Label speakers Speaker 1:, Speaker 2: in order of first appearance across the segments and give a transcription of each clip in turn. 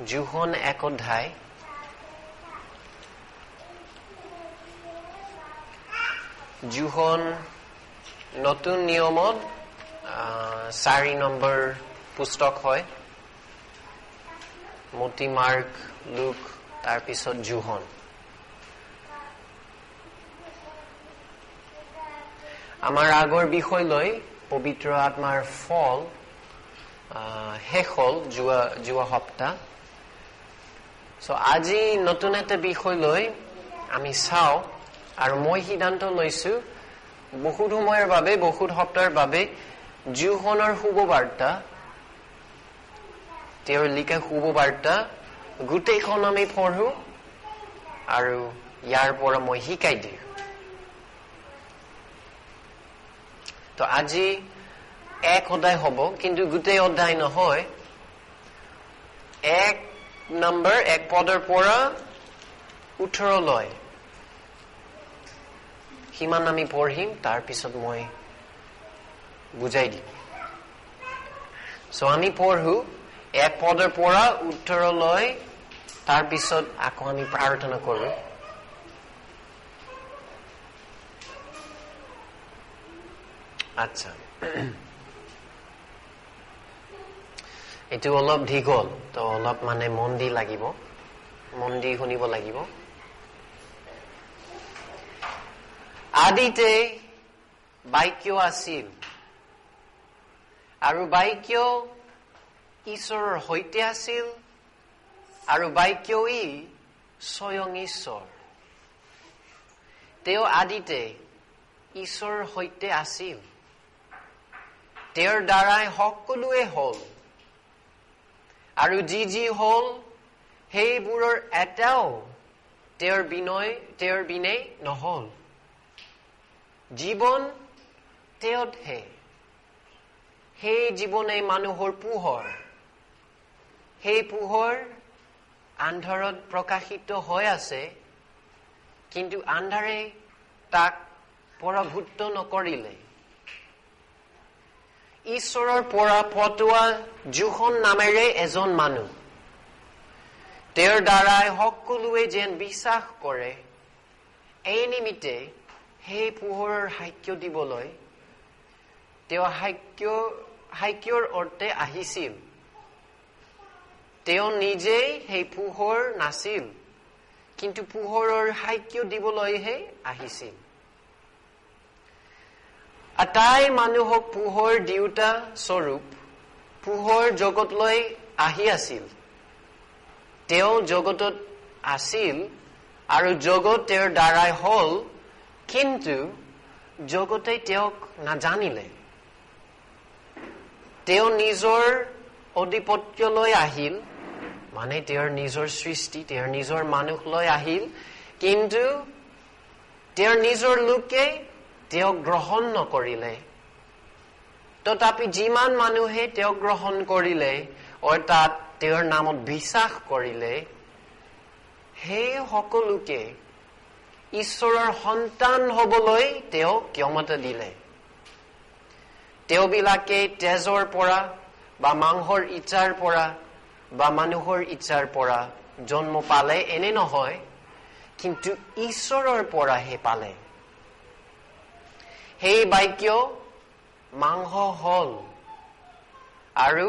Speaker 1: John 1 অধ্যায় John নতুন নিয়মত 4 নম্বৰ পুস্তক হয় মতি মাৰ্ক লুক তাৰ পিছত জোহন আমাৰ আগৰ বিষয় লৈ পবিত্ৰ আত্মাৰ ফল শেষ হ'ল যোৱা সপ্তাহ সো আজি নতুন এটা বিষয় লৈ আমি চাও আৰু মই সিদ্ধান্ত লৈছো বহুত সময়ৰ বাবে বহুত সপ্তাহৰ বাবে জোহনৰ শুভবাৰ্তা তেওঁৰ লিখা শুভবাৰ্তা গোটেইখন আমি পঢ়ো আৰু ইয়াৰ পৰা মই শিকাই দিওঁ তো আজি 1 অধ্যায় হ'ব কিন্তু গোটেই অধ্যায় নহয় 1 পদৰ পৰা 18 লৈ সিমান আমি পঢ়িম তাৰ পিছত মই বুজাই দিম সো আমি পঢ়ো 1 পদৰ পৰা 18 লৈ তাৰ পিছত আকৌ আমি প্ৰাৰ্থনা কৰো আচ্ছা এটো অলপ দীঘল তো অলপ মানে মন দি লাগিব মন দি শুনিব লাগিব আদিতে বাক্য আছিল আৰু বাক্য ঈশ্বৰৰ সৈতে আছিল আৰু বাক্যই স্বয়ং ঈশ্বৰ তেওঁ আদিতে ঈশ্বৰৰ সৈতে আছিল তেওঁৰ দ্বাৰাই সকলোৱে হ'ল আৰু যি হ'ল সেইবোৰৰ এটাও তেওঁৰ বিনে নহল জীৱন তেওঁতহে সেই জীৱনে মানুহৰ পোহৰ সেই পোহৰ আন্ধাৰত প্ৰকাশিত হৈ আছে কিন্তু আন্ধাৰে তাক পৰাভূত নকৰিলে ঈশ্বৰৰ পৰা পঠোৱা জোহন নামেৰে এজন মানুহ তেওঁৰ দ্বাৰাই সকলোৱে যেন বিশ্বাস কৰে এই নিমিত্তে সেই পোহৰৰ সাক্ষ্য দিবলৈ তেওঁ সাক্ষ্যৰ অৰ্থে আহিছিল তেওঁ নিজেই সেই পোহৰ নাছিল কিন্তু পোহৰৰ সাক্ষ্য দিবলৈহে আহিছিল আটাই মানুহক পোহৰ দিওঁতা স্বৰূপ পোহৰ জগতলৈ আহি আছিল তেওঁ জগতত আছিল আৰু জগত তেওঁৰ দ্বাৰাই হ'ল কিন্তু জগতে তেওঁক নাজানিলে তেওঁ নিজৰ অধিপত্যলৈ আহিল মানে তেওঁৰ নিজৰ সৃষ্টি তেওঁৰ নিজৰ মানুহলৈ আহিল কিন্তু তেওঁৰ নিজৰ লোকে তেওঁক গ্ৰহণ নকৰিলে তথাপি যিমান মানুহে তেওঁক গ্ৰহণ কৰিলে অৰ্থাৎ তেওঁৰ নামত বিশ্বাস কৰিলে সেই সকলোকে ঈশ্বৰৰ সন্তান হ'বলৈ তেওঁ ক্ষমতা দিলে তেওঁবিলাকে তেজৰ পৰা বা মাংসৰ ইচ্ছাৰ পৰা বা মানুহৰ ইচ্ছাৰ পৰা জন্ম পালে এনে নহয় কিন্তু ঈশ্বৰৰ পৰাহে পালে সেই বাক্য মাংস হ'ল আৰু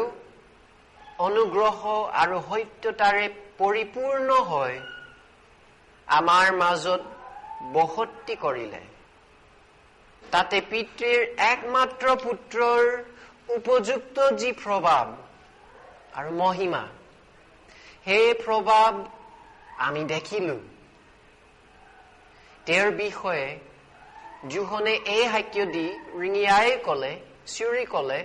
Speaker 1: অনুগ্ৰহ আৰু সত্যতাৰে পৰিপূৰ্ণ হৈ আমাৰ মাজত বসতি কৰিলে তাতে পিতৃৰ একমাত্ৰ পুত্ৰৰ উপযুক্ত যি প্ৰভাৱ আৰু মহিমা সেই প্ৰভাৱ আমি দেখিলো তেওঁৰ বিষয়ে জোহনে এই সাক্ষ্য দি ৰিঙিয়াই কলে চিঞৰি কলে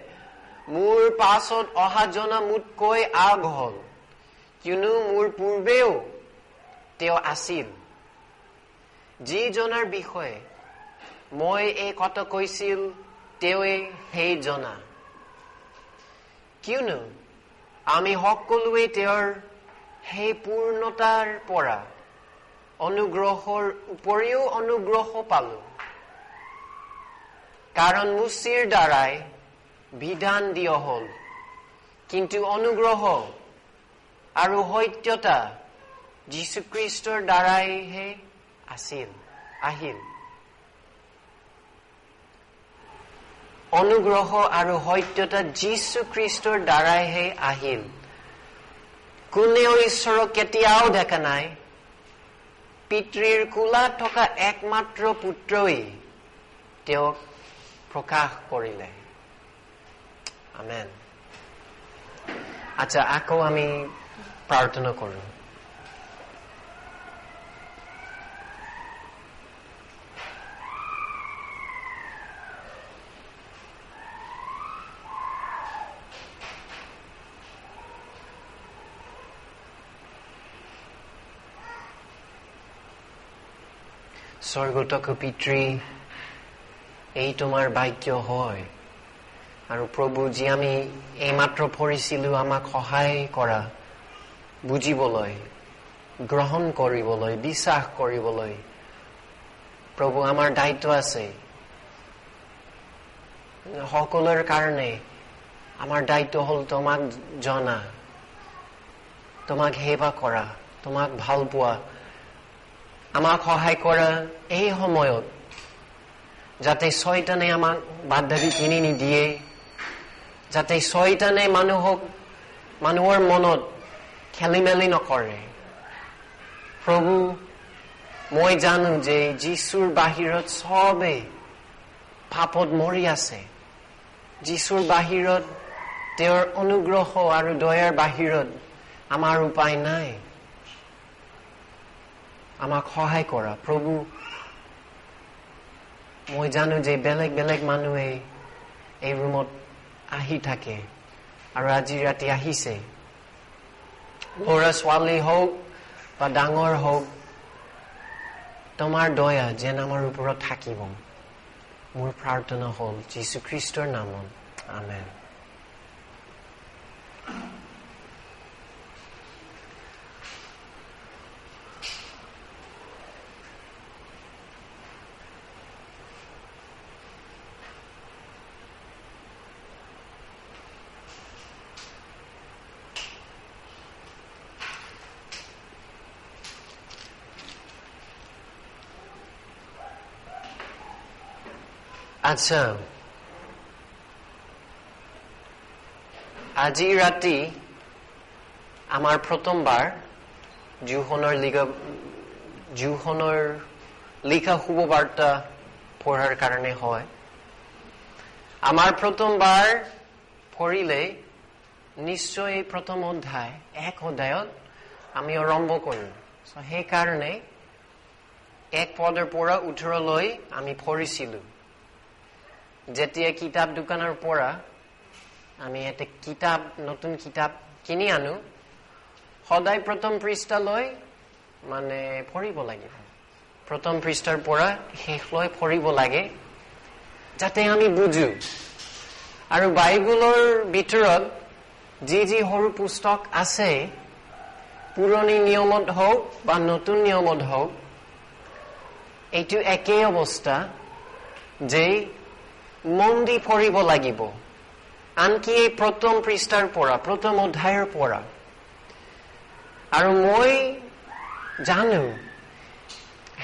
Speaker 1: মোৰ পাছত অহা জনা মোতকৈ আগ হ'ল কিয়নো মোৰ পূৰ্বেও তেওঁ আছিল যিজনাৰ বিষয়ে মই এই কথা কৈছিল তেওঁৱে সেই জনা কিয়নো আমি সকলোৱে তেওঁৰ সেই পূৰ্ণতাৰ পৰা অনুগ্ৰহৰ উপৰিও অনুগ্ৰহ পালো কাৰণ মুচিৰ দ্বাৰাই বিধান দিয়া হ'ল কিন্তু অনুগ্ৰহ আৰু সত্যতা যীশুখ্ৰীষ্টৰ দ্বাৰাইহে আহিল। অনুগ্ৰহ আৰু সত্যতা যীশুখ্ৰীষ্টৰ দ্বাৰাইহে আহিল। কোনেও ঈশ্বৰক কেতিয়াও দেখা নাই। পিতৃৰ কোলাত থকা একমাত্ৰ পুত্ৰই তেওঁক প্ৰকাশ কৰিলে। আমেন। আচ্ছা, আকৌ আমি প্ৰাৰ্থনা কৰোঁ। স্বৰ্গতক পিতৃ, এই তোমাৰ বাক্য হয়। আৰু প্ৰভু, যি আমি এইমাত্ৰ পঢ়িছিলো, আমাক সহায় কৰা বুজিবলৈ, গ্ৰহণ কৰিবলৈ, বিশ্বাস কৰিবলৈ। প্ৰভু, আমাৰ দায়িত্ব আছে। সকলোৰে কাৰণে আমাৰ দায়িত্ব হ'ল তোমাক জনা, তোমাক সেৱা কৰা, তোমাক ভাল পোৱা। আমাক সহায় কৰা এই সময়ত, যাতে শয়তানে আমাক বাধা কিনি নিদিয়ে, যাতে শয়তানে মানুহৰ মনত খেলি মেলি নকৰে। প্ৰভু, মই জানো যে যীশুৰ বাহিৰত চবে পাপত মৰি আছে। যীশুৰ বাহিৰত, তেওঁৰ অনুগ্ৰহ আৰু দয়াৰ বাহিৰত আমাৰ উপায় নাই। আমাক সহায় কৰা প্ৰভু। মই জানো যে বেলেগ বেলেগ মানুহে এই ৰুমত আহি থাকে, আৰু আজি ৰাতি আহিছে। ল'ৰা ছোৱালী হওক বা ডাঙৰ হওক, তোমাৰ দয়া যেন আমাৰ ওপৰত থাকিব। মোৰ প্ৰাৰ্থনা হ'ল যীশুখ্ৰীষ্টৰ নামত। আমেন। আচ্ছা, আজি ৰাতি আমাৰ প্ৰথমবাৰ জোহনৰ লিখা শুভবাৰ্তা পঢ়াৰ কাৰণে হয়। আমাৰ প্ৰথমবাৰ পঢ়িলে নিশ্চয় প্ৰথম অধ্যায়, এক অধ্যায়ত আমি আৰম্ভ কৰিম। সেইকাৰণে 1 পদৰ পৰা 18লৈ আমি পঢ়িছিলো। যেতিয়া কিতাপ দোকানৰ পৰা আমি এটা নতুন কিতাপ কিনি আনো, সদায় প্ৰথম পৃষ্ঠালৈ পঢ়িব লাগিব। প্ৰথম পৃষ্ঠাৰ পৰা শেষলৈ পঢ়িব লাগে, যাতে আমি বুজো। আৰু বাইবেলৰ ভিতৰত যি সৰু পুস্তক আছে, পুৰণি নিয়মত হওক বা নতুন নিয়মত হওক, এইটো একেই অৱস্থা যে মন দি পঢ়িব লাগিব। আনকি এই প্ৰথম পৃষ্ঠাৰ পৰা, প্ৰথম অধ্যায়ৰ পৰা। আৰু মই জানো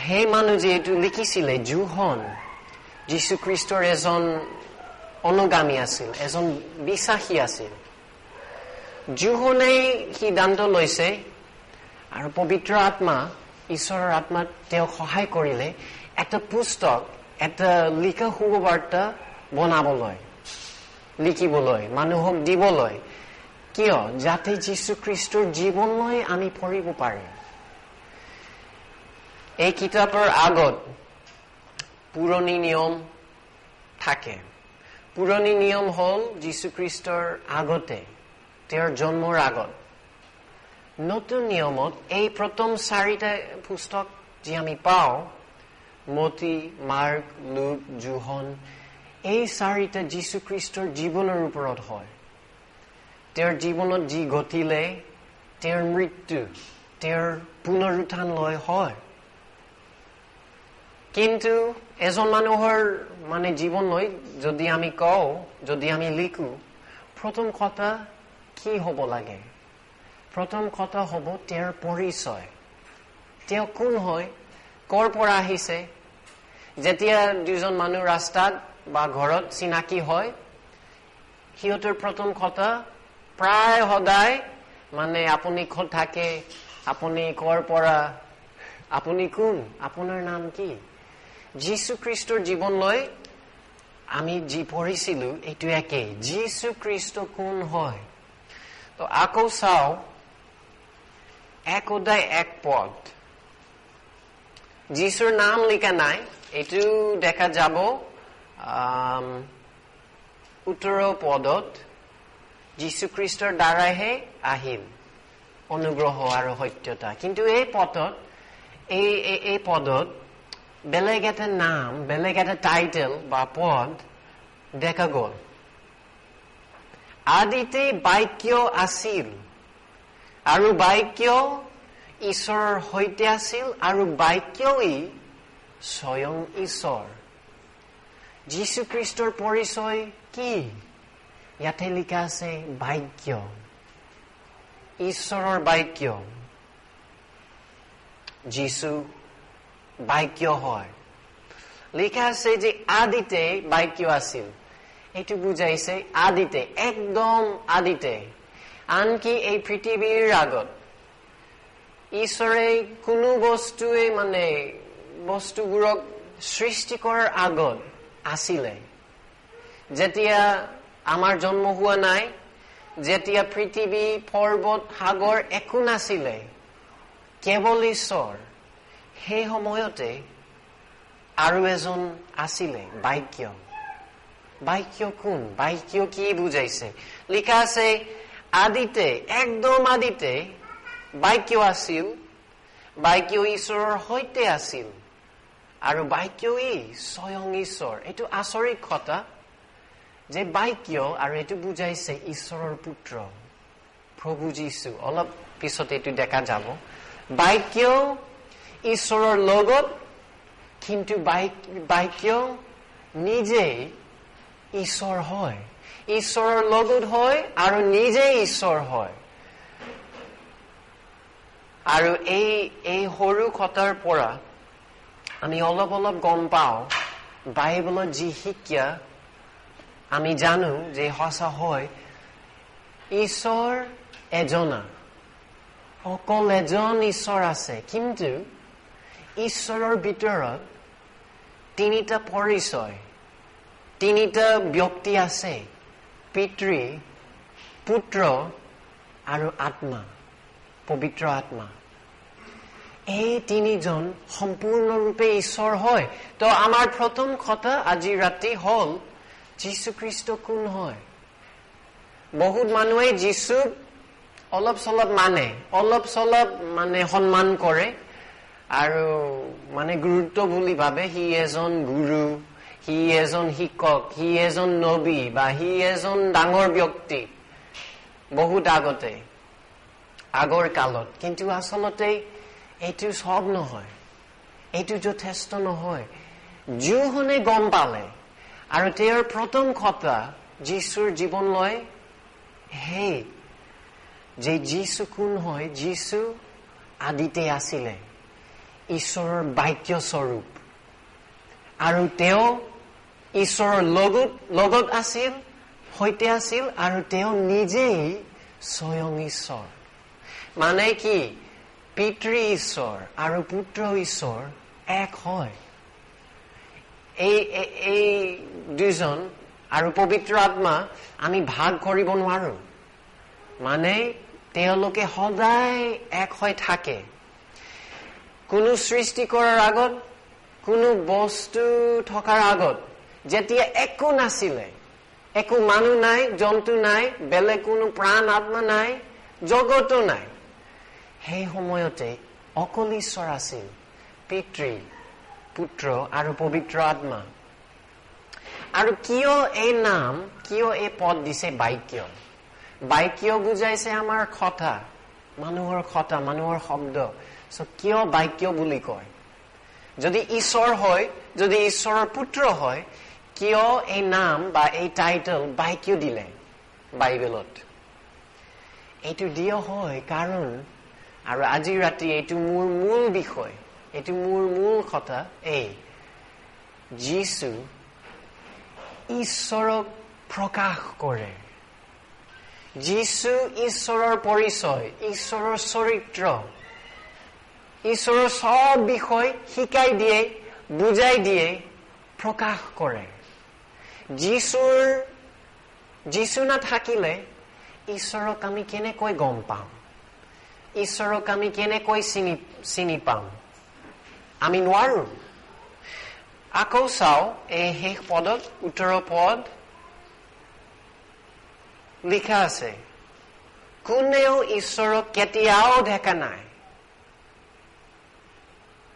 Speaker 1: সেই মানুহ যিহেতু লিখিছিলে, জোহন যীশুখ্ৰীষ্টৰ এজন অনুগামী আছিল, এজন বিশ্বাসী আছিল। জোহনে সিদ্ধান্ত লৈছে, আৰু পবিত্ৰ আত্মা, ঈশ্বৰৰ আত্মাত তেওঁক সহায় কৰিলে, এটা পুস্তক, এটা লিখা শুভবাৰ্তা বনাবলৈ, লিখিবলৈ, মানুহক দিবলৈ। কিয়? যাতে যীশুখ্ৰীষ্টৰ জীৱনলৈ আমি পঢ়িব পাৰিম। এই কিতাপৰ আগত পুৰণি নিয়ম থাকে। পুৰণি নিয়ম হ'ল যীশুখ্ৰীষ্টৰ আগতে, তেওঁৰ জন্মৰ আগত। নতুন নিয়মত এই প্ৰথম 4টা পুস্তক যি আমি পাওঁ, মতি, মাৰ্ক, লুক, জোহন, এই 4টা যীশুখ্ৰীষ্টৰ জীৱনৰ ওপৰত হয়। তেওঁৰ জীৱনত যি ঘটিলে, তেওঁৰ মৃত্যু, তেওঁৰ পুনৰুত্থানলৈ হয়। কিন্তু এজন মানুহৰ জীৱনলৈ যদি আমি কওঁ, যদি আমি লিখো, প্ৰথম কথা কি হ'ব লাগে? প্ৰথম কথা হ'ব তেওঁৰ পৰিচয়। তেওঁ কোন হয়, কৰ পৰা আহিছে। যেতিয়া দুজন মানুহ ৰাস্তাত বা ঘৰত চিনাকি হয়, সিহঁতৰ প্ৰথম কথা প্ৰায় সদায় মানে আপুনি ক'ত থাকে, আপুনি কৰ পৰা, আপুনি কোন, আপোনাৰ নাম কি। যীশু খ্ৰীষ্টৰ জীৱন লৈ আমি যি পঢ়িছিলো এইটো একেই। যীশু খ্ৰীষ্ট কোন হয়। তো আকৌ চাও 1 অধ্যায় 1 পদ। যীশুৰ নাম লিখা নাই, এইটো দেখা যাব 18 পদত। যীশু খ্ৰীষ্টৰ দ্বাৰাহে আহিল অনুগ্ৰহ আৰু সত্যতা। কিন্তু এই পদত বেলেগ এটা নাম, বেলেগ এটা টাইটেল বা পদ দেখা গ'ল। আদিতে বাক্য আছিল আৰু বাক্য ঈশ্বৰৰ সৈতে আছিল আৰু বাক্যই স্বয়ং ঈশ্বৰ। যীশু খ্ৰীষ্টৰ পৰিচয় কি? ইয়াতে লিখা আছে বাক্য, ঈশ্বৰৰ বাক্য। যীশু বাক্য হয়। লিখা আছে যে আদিতে বাক্য আছিল। এইটো বুজাইছে আদিতে, একদম আদিতে। আনকি এই পৃথিৱীৰ আগত ঈশ্বৰে কোনো বস্তুৱে মানে বস্তুবোৰক সৃষ্টি কৰাৰ আগত আছিলে। যেতিয়া আমাৰ জন্ম হোৱা নাই, যেতিয়া পৃথিৱী পৰ্বত সাগৰ একো নাছিলে, কেৱল ঈশ্বৰ, সেই সময়তে আৰু এজন আছিলে, বাক্য। বাক্য কোন? বাক্য কি বুজাইছে? লিখা আছে আদিতে, একদম আদিতে বাক্য আছিল, বাক্য ঈশ্বৰৰ সৈতে আছিল আৰু বাক্যই স্বয়ং ঈশ্বৰ। এইটো আচৰিত কথা যে বাক্য, আৰু এইটো বুজাইছে ঈশ্বৰৰ পুত্ৰ প্ৰভু যীশু। অলপ পিছত এইটো দেখা যাব। বাক্য ঈশ্বৰৰ লগত, কিন্তু বাক্য নিজেই ঈশ্বৰ হয়। ঈশ্বৰৰ লগত হয় আৰু নিজেই ঈশ্বৰ হয়। আৰু এই সৰু কথাৰ পৰা আমি অলপ অলপ গম পাওঁ, বাইবেলত যি শিক্ষা আমি জানো যে সঁচা হয়, ঈশ্বৰ এজনা, অকল এজন ঈশ্বৰ আছে। কিন্তু ঈশ্বৰৰ ভিতৰত তিনিটা পৰিচয়, তিনিটা ব্যক্তি আছে, পিতৃ, পুত্ৰ আৰু আত্মা, পবিত্ৰ আত্মা। এই তিনিজন সম্পূৰ্ণৰূপে ঈশ্বৰ হয়। তো আমাৰ প্ৰথম কথা আজি ৰাতি হ'ল যীশু খ্ৰীষ্ট কোন হয়। বহুত মানুহে যীশুক অলপ চলপ মানে সন্মান কৰে আৰু মানে গুৰুত্ব বুলি ভাবে। সি এজন গুৰু, সি এজন শিক্ষক, সি এজন নবী, বা সি এজন ডাঙৰ ব্যক্তি বহুত আগৰ কালত। কিন্তু আচলতে এইটো সব নহয়, এইটো যথেষ্ট নহয়। যোনে গম পালে আৰু তেওঁৰ প্ৰথম কথা যীশুৰ জীৱন লয়, সেই যে যীশু কোন হয়। যীশু আদিতে আছিলে, ঈশ্বৰৰ বাক্য স্বৰূপ, আৰু তেওঁ ঈশ্বৰৰ লগত আছিল, সৈতে আছিল, আৰু তেওঁ নিজেই স্বয়ং ঈশ্বৰ। মানে কি? পিতৃ ঈশ্বৰ আৰু পুত্ৰ ঈশ্বৰ এক হয়। এই দুজন আৰু পবিত্ৰ আত্মা আমি ভাগ কৰিব নোৱাৰো। মানে তেওঁলোকে সদায় এক হৈ থাকে। কোনো সৃষ্টি কৰাৰ আগত, কোনো বস্তু থকাৰ আগত, যেতিয়া একো নাছিলে, একো মানুহ নাই, জন্তু নাই, বেলেগ কোনো প্ৰাণ আত্মা নাই, জগতো নাই, সেই সময়তে অকল ঈশ্বৰ আছিল, পিতৃ, পুত্ৰ আৰু পবিত্ৰ আত্মা। আৰু কিয় এই পদ দিছে বাক্য? বাক্য বুজাইছে আমাৰ কথা, মানুহৰ শব্দ। কিয় বাক্য বুলি কয়? যদি ঈশ্বৰ হয়, যদি ঈশ্বৰৰ পুত্ৰ হয়, কিয় এই নাম বা এই টাইটেল বাক্য দিলে বাইবেলত? এইটো দিয়া হয় কাৰণ আৰু আজি ৰাতি এইটো মোৰ মূল বিষয় এইটো মোৰ মূল কথা এই যীশু ঈশ্বৰক প্ৰকাশ কৰে যীশু ঈশ্বৰৰ পৰিচয় ঈশ্বৰৰ চৰিত্ৰ ঈশ্বৰৰ সব বিষয় শিকাই দিয়ে বুজাই দিয়ে প্ৰকাশ কৰে যীশু নাথাকিলে ঈশ্বৰক আমি কেনেকৈ গম পাম ঈশ্বৰক আমি কেনেকৈ চিনি পাম আমি নোৱাৰো আকৌ চাও এই শেষ পদত উত্তৰ পদ লিখা আছে কোনেও ঈশ্বৰক কেতিয়াও দেখা নাই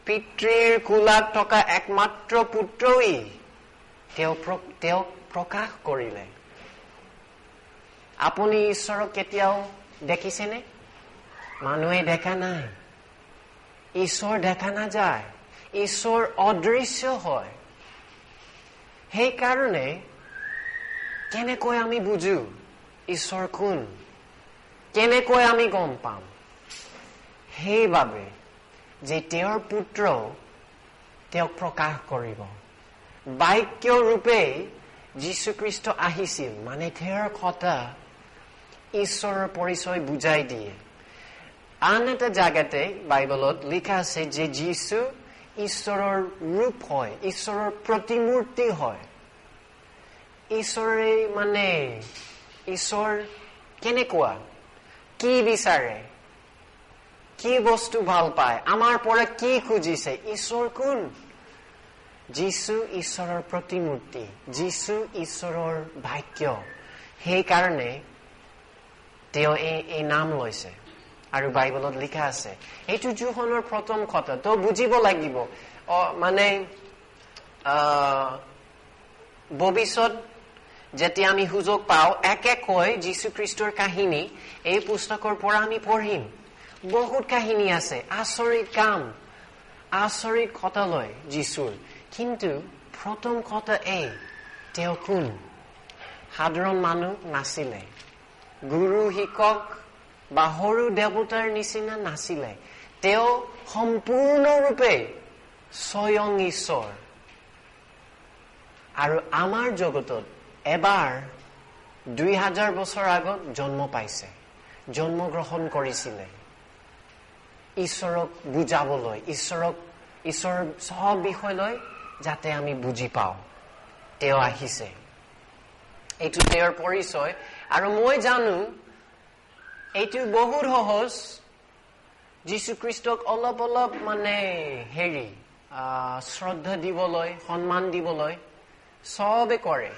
Speaker 1: পিতৃৰ কোলাত থকা একমাত্ৰ পুত্ৰই তেওঁ প্ৰকাশ কৰিলে আপুনি ঈশ্বৰক কেতিয়াও দেখিছেনে মানুহে দেখা নাই ঈশ্বৰ দেখা নাযায় ঈশ্বৰ অদৃশ্য হয় সেইকাৰণে কেনেকৈ আমি বুজো ঈশ্বৰ কোন কেনেকৈ আমি গম পাম সেইবাবে যে তেওঁৰ পুত্ৰ তেওঁক প্ৰকাশ কৰিব বাক্য ৰূপে যীশুখ্ৰীষ্ট আহিছিল মানে তেওঁৰ কথা ঈশ্বৰৰ পৰিচয় বুজাই দিয়ে আন এটা জাগাতে বাইবেলত লিখা আছে যে যীশু ঈশ্বৰৰ ৰূপ হয় ঈশ্বৰৰ প্ৰতিমূৰ্তি হয় ঈশ্বৰে মানে ঈশ্বৰ কেনেকুৱা কি বিচাৰে কি বস্তু ভাল পায় আমাৰ পৰা কি খুজিছে ঈশ্বৰ কোন যীশু ঈশ্বৰৰ প্ৰতিমূৰ্তি যীশু ঈশ্বৰৰ বাক্য সেইকাৰণে তেওঁ এই নাম লৈছে আৰু বাইবেলত লিখা আছে এইটো যোহনৰ প্ৰথম কথা তো বুজিব লাগিব মানে ভৱিষ্যত যেতিয়া আমি সুযোগ পাওঁ একেকৈ যীশুখ্ৰীষ্টৰ কাহিনী এই পুস্তকৰ পৰা আমি পঢ়িম বহুত কাহিনী আছে আচৰিত কাম আচৰিত কথা লয় যীশুৰ কিন্তু প্ৰথম কথা এই তেওঁ কোন সাধাৰণ মানুহ নাছিলে গুৰু শিক্ষক বা সৰু দেৱতাৰ নিচিনা নাছিলে তেওঁ সম্পূৰ্ণৰূপে স্বয়ং ঈশ্বৰ আৰু আমাৰ জগতত এবাৰ 2000 বছৰ আগত জন্ম পাইছে জন্মগ্ৰহণ কৰিছিলে ঈশ্বৰক বুজাবলৈ ঈশ্বৰৰ সব বিষয়লৈ যাতে আমি বুজি পাওঁ তেওঁ আহিছে এইটো তেওঁৰ পৰিচয় আৰু মই জানো এইটো বহুত সহজ যীশুখ্ৰীষ্টক অলপ মানে শ্ৰদ্ধা দিবলৈ সন্মান দিবলৈ সবে কৰে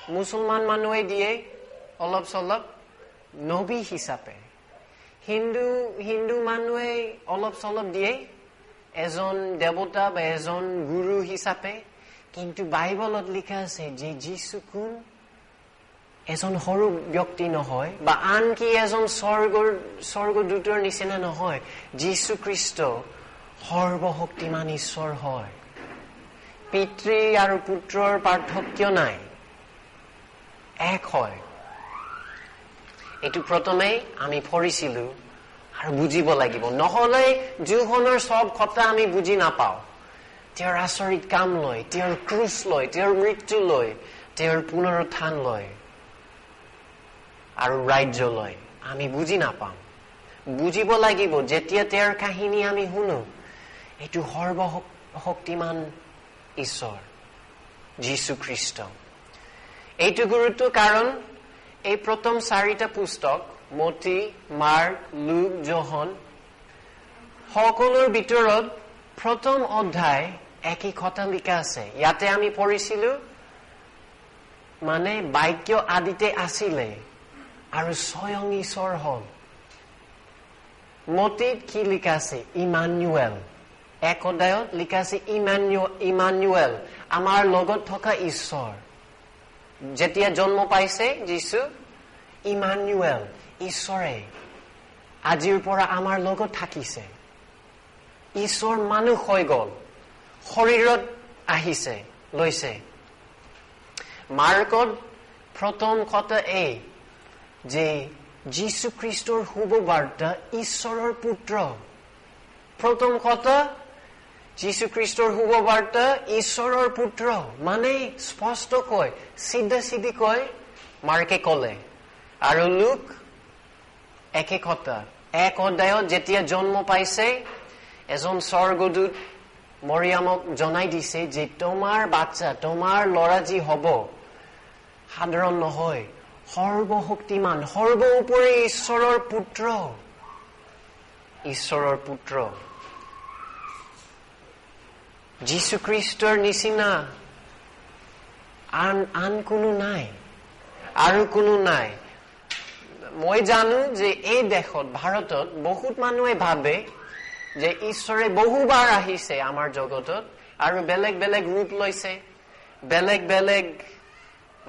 Speaker 1: মুছলমান মানুহে দিয়ে অলপ চলপ নবী হিচাপে হিন্দু মানুহে অলপ চলপ দিয়ে এজন দেৱতা বা এজন গুৰু হিচাপে কিন্তু বাইবেলত লিখা আছে যে যীশু কোন এজন সৰু ব্যক্তি নহয় বা আনকি এজন স্বৰ্গদূতৰ নিচিনা নহয় যীশুখ্ৰীষ্ট সৰ্বশক্তিমান ঈশ্বৰ হয় পিতৃ আৰু পুত্ৰৰ পাৰ্থক্য নাই এক হয় এইটো প্ৰথমে আমি পঢ়িছিলো আৰু বুজিব লাগিব নহলে যোহনৰ সব কথা আমি বুজি নাপাওঁ তেওঁৰ আচৰিত কাম লয় তেওঁৰ ক্ৰুচ লয় তেওঁৰ মৃত্যু লয় তেওঁৰ পুনৰুত্থান লয় আৰু ৰাজ্য লয় আমি বুজি নাপাম বুজিব লাগিব যেতিয়া তেওঁৰ কাহিনী আমি শুনো এইটো সৰ্বশক্তিমান ঈশ্বৰ যীশুখ্ৰীষ্ট এইটো গুৰুত্ব কাৰণ এই প্ৰথম 4টা পুস্তক মতি মাৰ্ক লুক যোহন সকলোৰ ভিতৰত প্ৰথম অধ্যায় একই কথা লিখা আছে ইয়াতে আমি পঢ়িছিলো মানে বাক্য আদিতে আছিলে আৰু স্বয়ং ঈশ্বৰ হল মতিত কি লিখা আছে ইমানুৱেল এক অধ্যায়ত লিখা আছে ইমানুৱেল আমাৰ লগত থকা ঈশ্বৰ যেতিয়া জন্ম পাইছে যীশু ইমানুৱেল ঈশ্বৰে আজিৰ পৰা আমাৰ লগত থাকিছে ঈশ্বৰ মানুহ হৈ গল শৰীৰত আহিছে লৈছে মাৰ্কত প্ৰথম কথা এই যে যীশু খ্ৰীষ্টৰ শুভবাৰ্তা ঈশ্বৰৰ পুত্ৰ প্ৰথম কথা যীশু খ্ৰীষ্টৰ শুভবাৰ্তা ঈশ্বৰৰ পুত্ৰ মানে স্পষ্টকৈ সিধা-সিধিকৈ মাৰ্কে ক'লে আৰু লোক একে কথা এক অধ্যায়ত যেতিয়া জন্ম পাইছে এজন স্বৰ্গদূত মৰিয়ামক জনাই দিছে যে তোমাৰ বাচ্চা তোমাৰ ল'ৰা যি হ'ব সাধাৰণ নহয় সৰ্বশক্তিমান সৰ্বোপৰি ঈশ্বৰৰ পুত্ৰ যীশু খ্ৰীষ্টৰ নিচিনা আন কোনো নাই আৰু কোনো নাই মই জানো যে এই দেশত ভাৰতত বহুত মানুহে ভাবে যে ঈশ্বৰে বহুবাৰ আহিছে আমাৰ জগতত আৰু বেলেগ বেলেগ ৰূপ লৈছে বেলেগ বেলেগ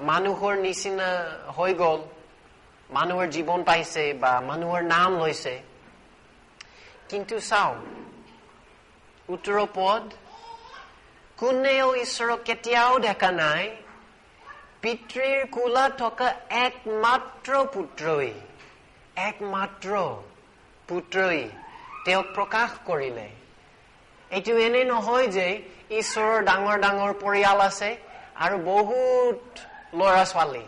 Speaker 1: মানুহৰ নিচিনা হৈ গ'ল মানুহৰ জীৱন পাইছে বা মানুহৰ নাম লৈছে কিন্তু চাও উত্তৰ পদ কোনেও ঈশ্বৰক কেতিয়াও দেখা নাই পিতৃৰ কোলাত থকা একমাত্ৰ পুত্ৰই তেওঁক প্ৰকাশ কৰিলে এইটো এনে নহয় যে ঈশ্বৰৰ ডাঙৰ ডাঙৰ পৰিয়াল আছে আৰু বহুত ল'ৰা ছোৱালী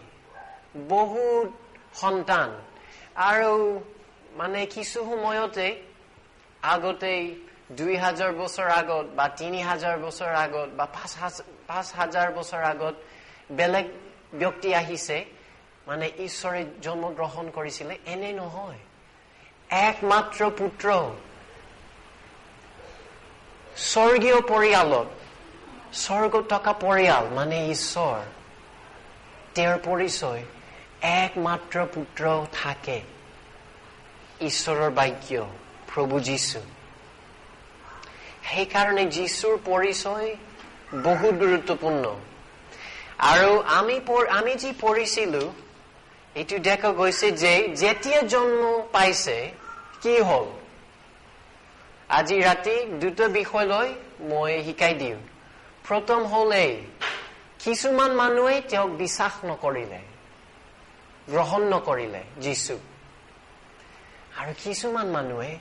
Speaker 1: বহুত সন্তান আৰু মানে কিছু সময়তে আগতে 2000 বছৰ আগত বা 3000 বছৰ আগত বা 5000 বছৰ আগত বেলেগ ব্যক্তি আহিছে মানে ঈশ্বৰে জন্মগ্ৰহণ কৰিছিলে এনে নহয় একমাত্ৰ পুত্ৰ স্বৰ্গীয় পৰিয়ালত স্বৰ্গত থকা পৰিয়াল মানে ঈশ্বৰ তেওঁৰ পৰিচয় একমাত্ৰ পুত্ৰ থাকে ঈশ্বৰৰ বাক্য প্ৰভু যীশু সেইকাৰণে যীশুৰ পৰিচয় বহুত গুৰুত্বপূৰ্ণ আৰু আমি যি পঢ়িছিলো এইটো দেখা গৈছে যে যেতিয়া জন্ম পাইছে কি হ'ল আজি ৰাতি দুটা বিষয় লৈ মই শিকাই দিওঁ প্ৰথম হ'লে কিছুমান মানুহে তেওঁক বিশ্বাস নকৰিলে গ্ৰহণ নকৰিলে যীশু আৰু কিছুমান মানুহে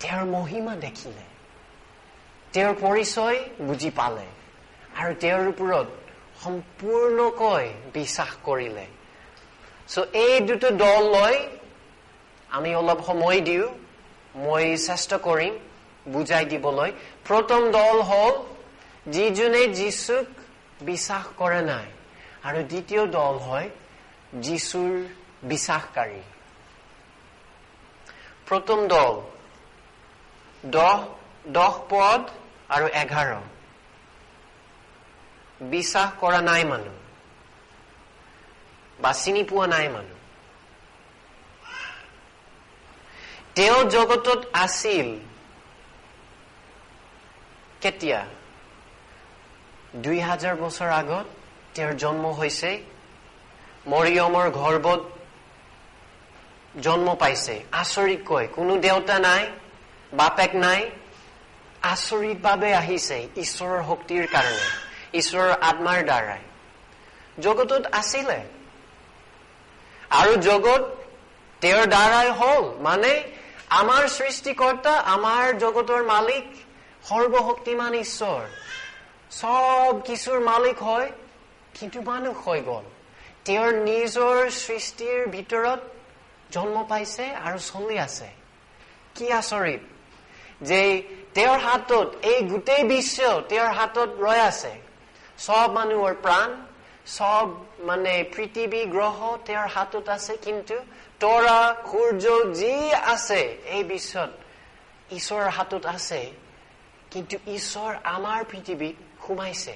Speaker 1: তেওঁৰ মহিমা দেখিলে তেওঁৰ পৰিচয় বুজি পালে আৰু তেওঁৰ ওপৰত সম্পূৰ্ণকৈ বিশ্বাস কৰিলে সো এই দুটা দল লৈ আমি অলপ সময় দিওঁ মই চেষ্টা কৰিম বুজাই দিবলৈ প্ৰথম দল হ'ল যিজনে যীশুক বিশ্বাস কৰে নাই আৰু দ্বিতীয় দল হয় যীশুৰ বিশ্বাসকাৰী প্ৰথম দল 10 পদ আৰু 11 বিশ্বাস কৰা নাই মানুহ বা চিনি পোৱা নাই মানুহ তেওঁ জগতত আছিল কেতিয়া 2000 বছৰ আগত তেওঁৰ জন্ম হৈছে মৰিয়মৰ গৰ্ভত জন্ম পাইছে আচৰিতকৈ কোনো দেউতা নাই বাপেক নাই আচৰিতভাৱে আহিছে ঈশ্বৰৰ শক্তিৰ কাৰণে ঈশ্বৰৰ আত্মাৰ দ্বাৰাই জগতত আছিলে আৰু জগত তেওঁৰ দ্বাৰাই হ'ল মানে আমাৰ সৃষ্টিকৰ্তা আমাৰ জগতৰ মালিক সৰ্বশক্তিমান ঈশ্বৰ সব কিছুৰ মালিক হয় কিন্তু মানুহ হৈ গ'ল তেওঁৰ নিজৰ সৃষ্টিৰ ভিতৰত জন্ম পাইছে আৰু চলি আছে কি আচৰিত যে তেওঁৰ হাতত এই গোটেই বিশ্ব তেওঁৰ হাতত ৰৈ আছে সব মানুহৰ প্ৰাণ সব মানে পৃথিৱী গ্ৰহ তেওঁৰ হাতত আছে কিন্তু তৰা সূৰ্য যি আছে এই বিশ্বত ঈশ্বৰৰ হাতত আছে কিন্তু ঈশ্বৰ আমাৰ পৃথিৱীত সোমাইছে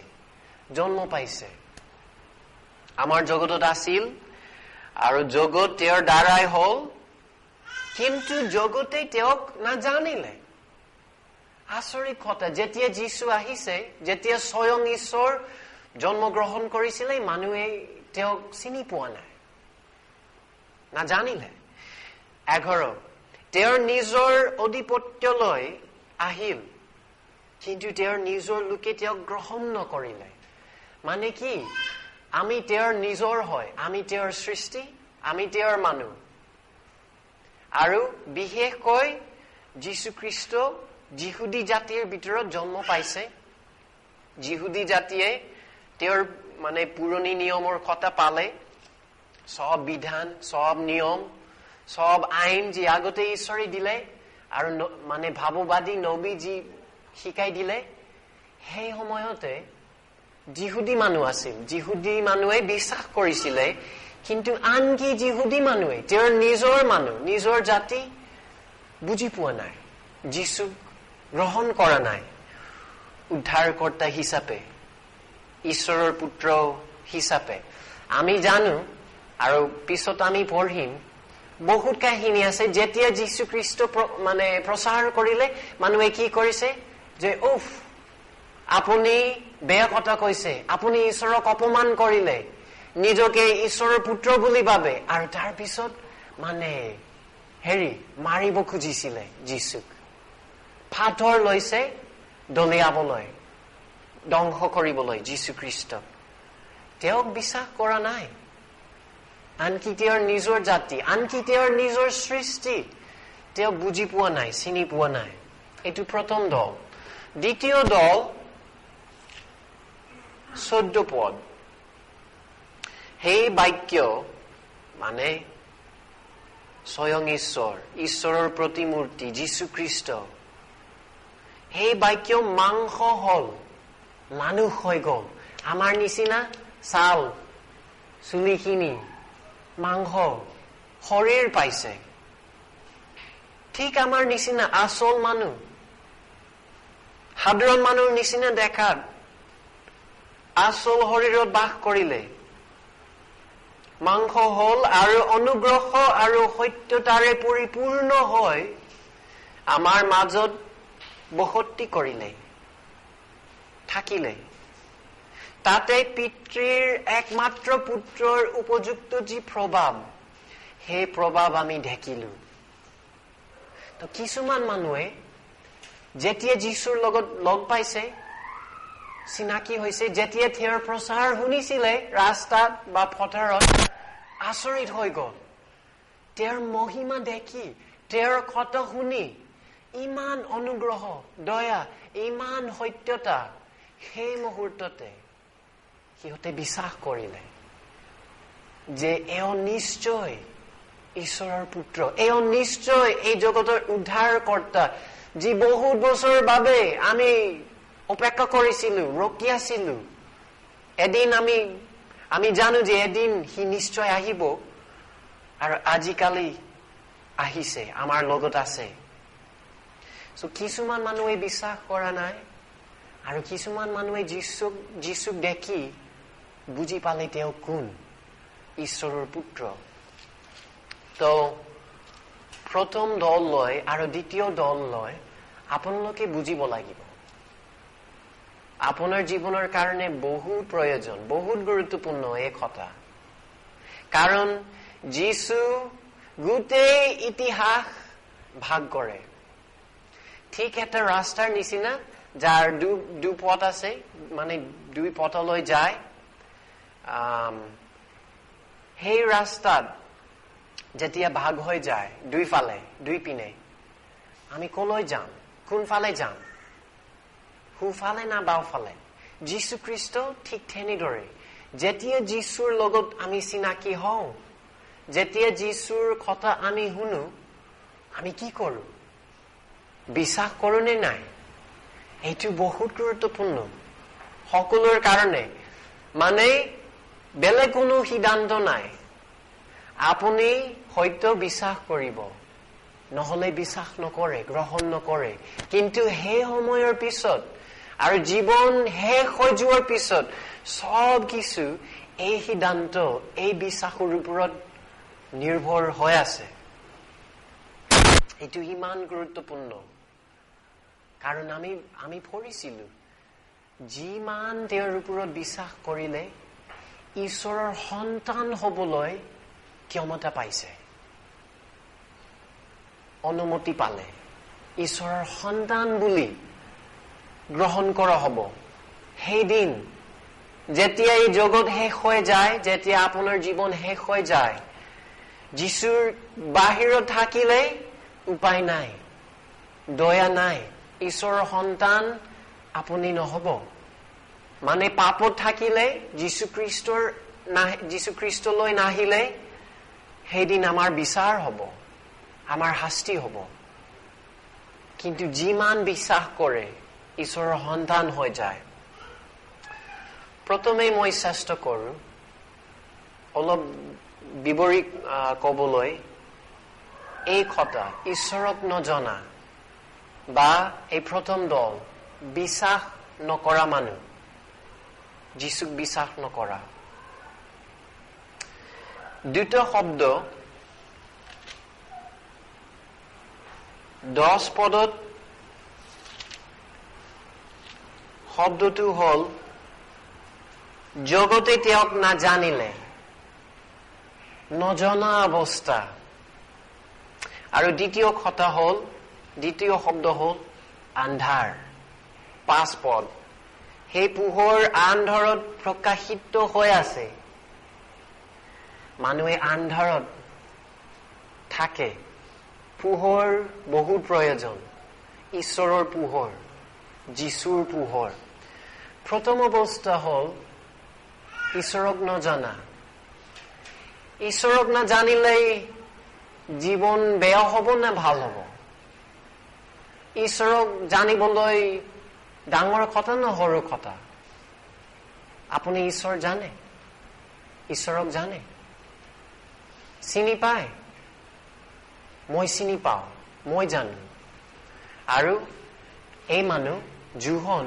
Speaker 1: জন্ম পাইছে আমাৰ জগতত আছিল আৰু জগত তেওঁৰ দ্বাৰাই হ'ল কিন্তু জগতে তেওঁক নাজানিলে আচৰিত কথা যেতিয়া যীশু আহিছে যেতিয়া স্বয়ং ঈশ্বৰ জন্মগ্ৰহণ কৰিছিলে মানুহে তেওঁক চিনি পোৱা নাই নাজানিলে 11 তেওঁৰ নিজৰ অধিপত্যলৈ আহিল কিন্তু তেওঁৰ নিজৰ লোকে তেওঁক গ্ৰহণ নকৰিলে মানে কি আমি তেওঁৰ নিজৰ হয় আমি তেওঁৰ সৃষ্টি আমি তেওঁৰ মানুহ আৰু বিশেষকৈ যীশুখ্ৰীষ্ট যিহুদী জাতিৰ ভিতৰত জন্ম পাইছে। যিহুদী জাতিয়ে তেওঁৰ মানে পুৰণি নিয়মৰ কথা পালে, সব বিধান, সব নিয়ম, সব আইন যি আগতে ঈশ্বৰে দিলে আৰু মানে ভাৱবাদী নবী যি শিকাই দিলে, সেই সময়তে যিহুদী মানুহ আছিল। যিহুদী মানুহে বিশ্বাস কৰিছিলে, কিন্তু আনকি যিহুদী মানুহে তেওঁৰ নিজৰ মানুহ, নিজৰ জাতি বুজি পোৱা নাই, যীশুক গ্ৰহণ কৰা নাই উদ্ধাৰকৰ্তা হিচাপে, ঈশ্বৰৰ পুত্ৰ হিচাপে। আমি জানো আৰু পিছত আমি পঢ়িম, বহুত কাহিনী আছে যেতিয়া যীশুখ্ৰীষ্ট মানে প্ৰচাৰ কৰিলে মানুহে কি কৰিছে যে আপুনি বেয়া কথা কৈছে, আপুনি ঈশ্বৰক অপমান কৰিলে, নিজকে ঈশ্বৰৰ পুত্ৰ বুলি ভাবে, আৰু তাৰ পিছত মানে মাৰিব খুজিছিলে যীশুক। পাথৰ লৈছে দলিয়াবলৈ, ধ্বংস কৰিবলৈ যীশুখ্ৰীষ্টক। তেওঁক বিশ্বাস কৰা নাই, আনকি তেওঁৰ নিজৰ জাতি, আনকি তেওঁৰ নিজৰ সৃষ্টি তেওঁক বুজি পোৱা নাই, চিনি পোৱা নাই। এইটো প্ৰথম দল। দ্বিতীয় দল 14 পদ। সেই বাক্য মানে স্বয়ং ঈশ্বৰৰ প্ৰতিমূৰ্তি যীশুখ্ৰীষ্ট, সেই বাক্য মাংস হল, মানুহ হৈ গল। আমাৰ নিচিনা ছাল চুলিখিনি মাংস শৰীৰ পাইছে, ঠিক আমাৰ নিচিনা আচল মানুহ, সাধাৰণ মানুহৰ নিচিনা দেখাত আচল শৰীৰত বাস কৰিলে, মাংস হল আৰু অনুগ্ৰহ আৰু সত্যতাৰে পৰিপূৰ্ণ হৈ আমাৰ মাজত বসতি কৰিলে, থাকিলে। তাতে পিতৃৰ একমাত্ৰ পুত্ৰৰ উপযুক্ত যি প্ৰভাৱ, সেই প্ৰভাৱ আমি দেখিলো। তো কিছুমান মানুহে যেতিয়া যীশুৰ লগত লগ পাইছে, চিনাকি হৈছে, যেতিয়া তেওঁৰ প্ৰচাৰ শুনিছিলে ৰাস্তাত বা পথাৰত, আচৰিত হৈ গল। তেওঁৰ মহিমা দেখি, তেওঁৰ কথা শুনি, ইমান অনুগ্ৰহ, দয়া, ইমান সত্যতা, সেই মুহূৰ্ততে সিহঁতে বিশ্বাস কৰিলে যে এওঁ নিশ্চয় ঈশ্বৰৰ পুত্ৰ, এওঁ নিশ্চয় এই জগতৰ উদ্ধাৰকৰ্তা, যি বহুত বছৰৰ বাবে আমি অপেক্ষা কৰিছিলো, ৰখি আছিলো। এদিন আমি জানো যে এদিন সি নিশ্চয় আহিব, আৰু আজিকালি আহিছে, আমাৰ লগত আছে। কিছুমান মানুহে বিশ্বাস কৰা নাই, আৰু কিছুমান মানুহে যীশুক দেখি বুজি পালে তেওঁ কোন, ঈশ্বৰৰ পুত্ৰ। তো প্ৰথম দল লৈ আৰু দ্বিতীয় দল লৈ আপোনালোকে বুজিব লাগিব। আপোনাৰ জীৱনৰ কাৰণে বহুত প্ৰয়োজন, বহুত গুৰুত্বপূৰ্ণ এই কথা। কাৰণ যীশু গোটেই ইতিহাস ভাগ কৰে। ঠিক এটা ৰাস্তাৰ নিচিনা, যাৰ দুপথ আছে, মানে দুই পথলৈ যায়। সেই ৰাস্তাত যেতিয়া ভাগ হৈ যায় দুই পিনে, আমি কলৈ যাম, কোনফালে যাম, সোঁফালে না বাওঁফালে? যীশুখ্ৰীষ্ট ঠিক তেনেদৰে, যেতিয়া যীশুৰ লগত আমি চিনাকি হওঁ, যেতিয়া যীশুৰ কথা আমি শুনো, আমি কি কৰো? বিশ্বাস কৰো নে নাই? এইটো বহুত গুৰুত্বপূৰ্ণ সকলোৰ কাৰণে। মানে বেলেগ কোনো সিদ্ধান্ত নাই, আপুনি হয়তো বিশ্বাস কৰিব, নহলে বিশ্বাস নকৰে, গ্ৰহণ নকৰে। কিন্তু সেই সময়ৰ পিছত আৰু জীৱন শেষ হৈ যোৱাৰ পিছত সব কিছু এই সিদ্ধান্ত, এই বিশ্বাসৰ ওপৰত নিৰ্ভৰ হৈ আছে। এইটো ইমান গুৰুত্বপূৰ্ণ, কাৰণ আমি পঢ়িছিলো, যিমান তেওঁৰ ওপৰত বিশ্বাস কৰিলে ঈশ্বৰৰ সন্তান হবলৈ ক্ষমতা পাইছে, অনুমতি পালে, ঈশ্বৰৰ সন্তান বুলি গ্ৰহণ কৰা হব। সেইদিন যেতিয়া এই জগত শেষ হৈ যায়, যেতিয়া আপোনাৰ জীৱন শেষ হৈ যায়, যিশুৰ বাহিৰত থাকিলে উপায় নাই, দয়া নাই, ঈশ্বৰৰ সন্তান আপুনি নহব। মানে পাপত থাকিলে যীশু খ্ৰীষ্টলৈ নাহিলে সেইদিন আমাৰ বিচাৰ হ'ব, আমাৰ শাস্তি হ'ব। কিন্তু যিমান বিশ্বাস কৰে ঈশ্বৰৰ সন্তান হৈ যায়। প্ৰথমে মই চেষ্টা কৰো অলপ বিৱৰি ক'বলৈ। এই কথা ঈশ্বৰক নজনা বা এই প্ৰথম দল বিশ্বাস নকৰা মানুহ, যীশুক বিশ্বাস নকৰা। দুটা শব্দ 10 পদত শব্দটো হ'ল জগতে তেওঁক নাজানিলে, নজনা অৱস্থা। আৰু দ্বিতীয় শব্দ হ'ল আন্ধাৰ। 5 পদ, সেই পোহৰ আন্ধাৰত প্ৰকাশিত হৈ আছে। মানুহে আন্ধাৰত থাকে, পোহৰ বহুত প্ৰয়োজন। ঈশ্বৰৰ পোহৰ, যীশুৰ পোহৰ। প্ৰথম অৱস্থা হ'ল ঈশ্বৰক নজনা। ঈশ্বৰক নাজানিলে জীৱন বেয়া হ'ব নে ভাল হ'ব? ঈশ্বৰক জানিবলৈ ডাঙৰ কথা নে সৰু কথা? আপুনি ঈশ্বৰ জানে? ঈশ্বৰক জানে? চিনি পায়? মই চিনি পাওঁ, মই জানো। আৰু এই মানুহ যোহন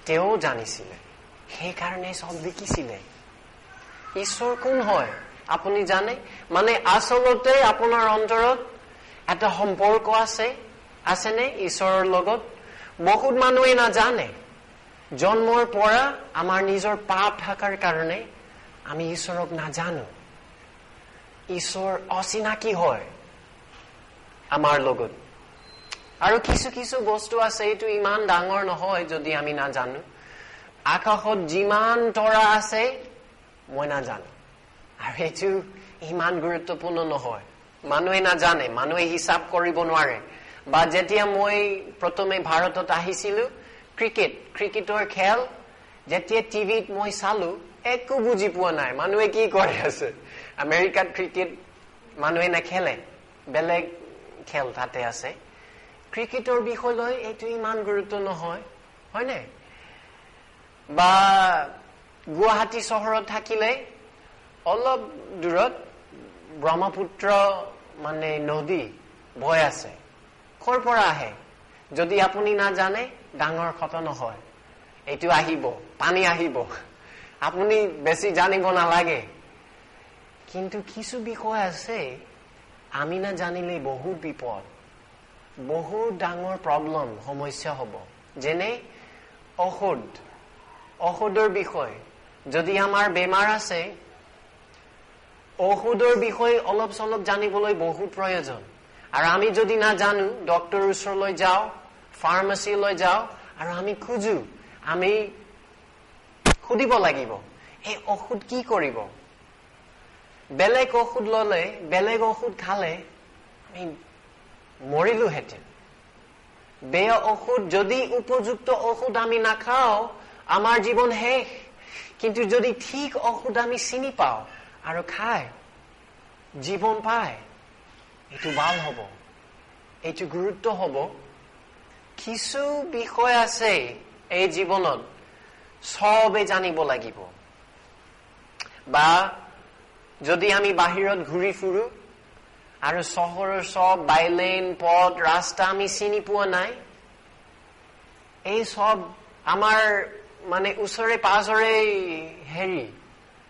Speaker 1: তেওঁ জানিছিলে, সেইকাৰণে চব লিখিছিলে। ঈশ্বৰ কোন হয় আপুনি জানে? মানে আচলতে আপোনাৰ অন্তৰত এটা সম্পৰ্ক আছেনে ঈশ্বৰৰ লগত? বহুত মানুহে নাজানে। জন্মৰ পৰা আমাৰ নিজৰ পাপ থকাৰ কাৰণে আমি ঈশ্বৰক নাজানো। ঈশ্বৰ অচিনাকি হয় আমাৰ লগত। আৰু কিছু বস্তু আছে, এইটো ইমান ডাঙৰ নহয় যদি আমি নাজানো। আকাশত যিমান তৰা আছে মই নাজানো, আৰু এইটো ইমান গুৰুত্বপূৰ্ণ নহয়। মানুহে নাজানে, মানুহে হিচাপ কৰিব নোৱাৰে। বা যেতিয়া মই প্ৰথমে ভাৰতত আহিছিলো, ক্ৰিকেটৰ খেল যেতিয়া টিভিত মই চালো, একো বুজি পোৱা নাই মানুহে কি কৰি আছে। আমেৰিকাত ক্ৰিকেট মানুহে নেখেলে, বেলেগ খেল তাতে আছে। ক্ৰিকেটৰ বিষয় লৈ এইটো ইমান গুৰুত্ব নহয়, হয়নে? বা গুৱাহাটী চহৰত থাকিলে অলপ দূৰত ব্ৰহ্মপুত্ৰ মানে নদী বৈ আছে। ক'ৰ পৰা আহে যদি আপুনি নাজানে ডাঙৰ কথা নহয়। এইটো আহিব, পানী আহিব, আপুনি বেছি জানিব নালাগে। কিন্তু কিছু বিষয় আছে আমি নাজানিলে বহুত বিপদ, বহুত ডাঙৰ প্ৰব্লেম, সমস্যা হ'ব। যেনে ঔষধৰ বিষয়। যদি আমাৰ বেমাৰ আছে, ঔষধৰ বিষয়ে অলপ চলপ জানিবলৈ বহুত প্ৰয়োজন। আৰু আমি যদি নাজানো ডক্টৰৰ ওচৰলৈ যাওঁ, ফাৰ্মাচীলৈ যাওঁ, আৰু আমি খুজো, আমি সুধিব লাগিব এই ঔষধ কি কৰিব। বেলেগ ঔষধ ললে, বেলেগ ঔষধ খালে আমি মৰিলোহেঁতেন। বেয়া ঔষধ, যদি উপযুক্ত ঔষধ আমি নাখাওঁ আমাৰ জীৱন শেষ। কিন্তু যদি ঠিক ঔষধ আমি চিনি পাওঁ আৰু খাই জীৱন পায়, এইটো ভাল হ'ব, এইটো গুৰুত্ব হ'ব। কিছু বিষয় আছে এই জীৱনত চবে জানিব লাগিব। বা যদি আমি বাহিৰত ঘূৰি ফুৰো আৰু চহৰৰ চব বাইলেন পথ ৰাস্তা আমি চিনি পোৱা নাই, এই সব আমাৰ মানে ওচৰে পাজৰে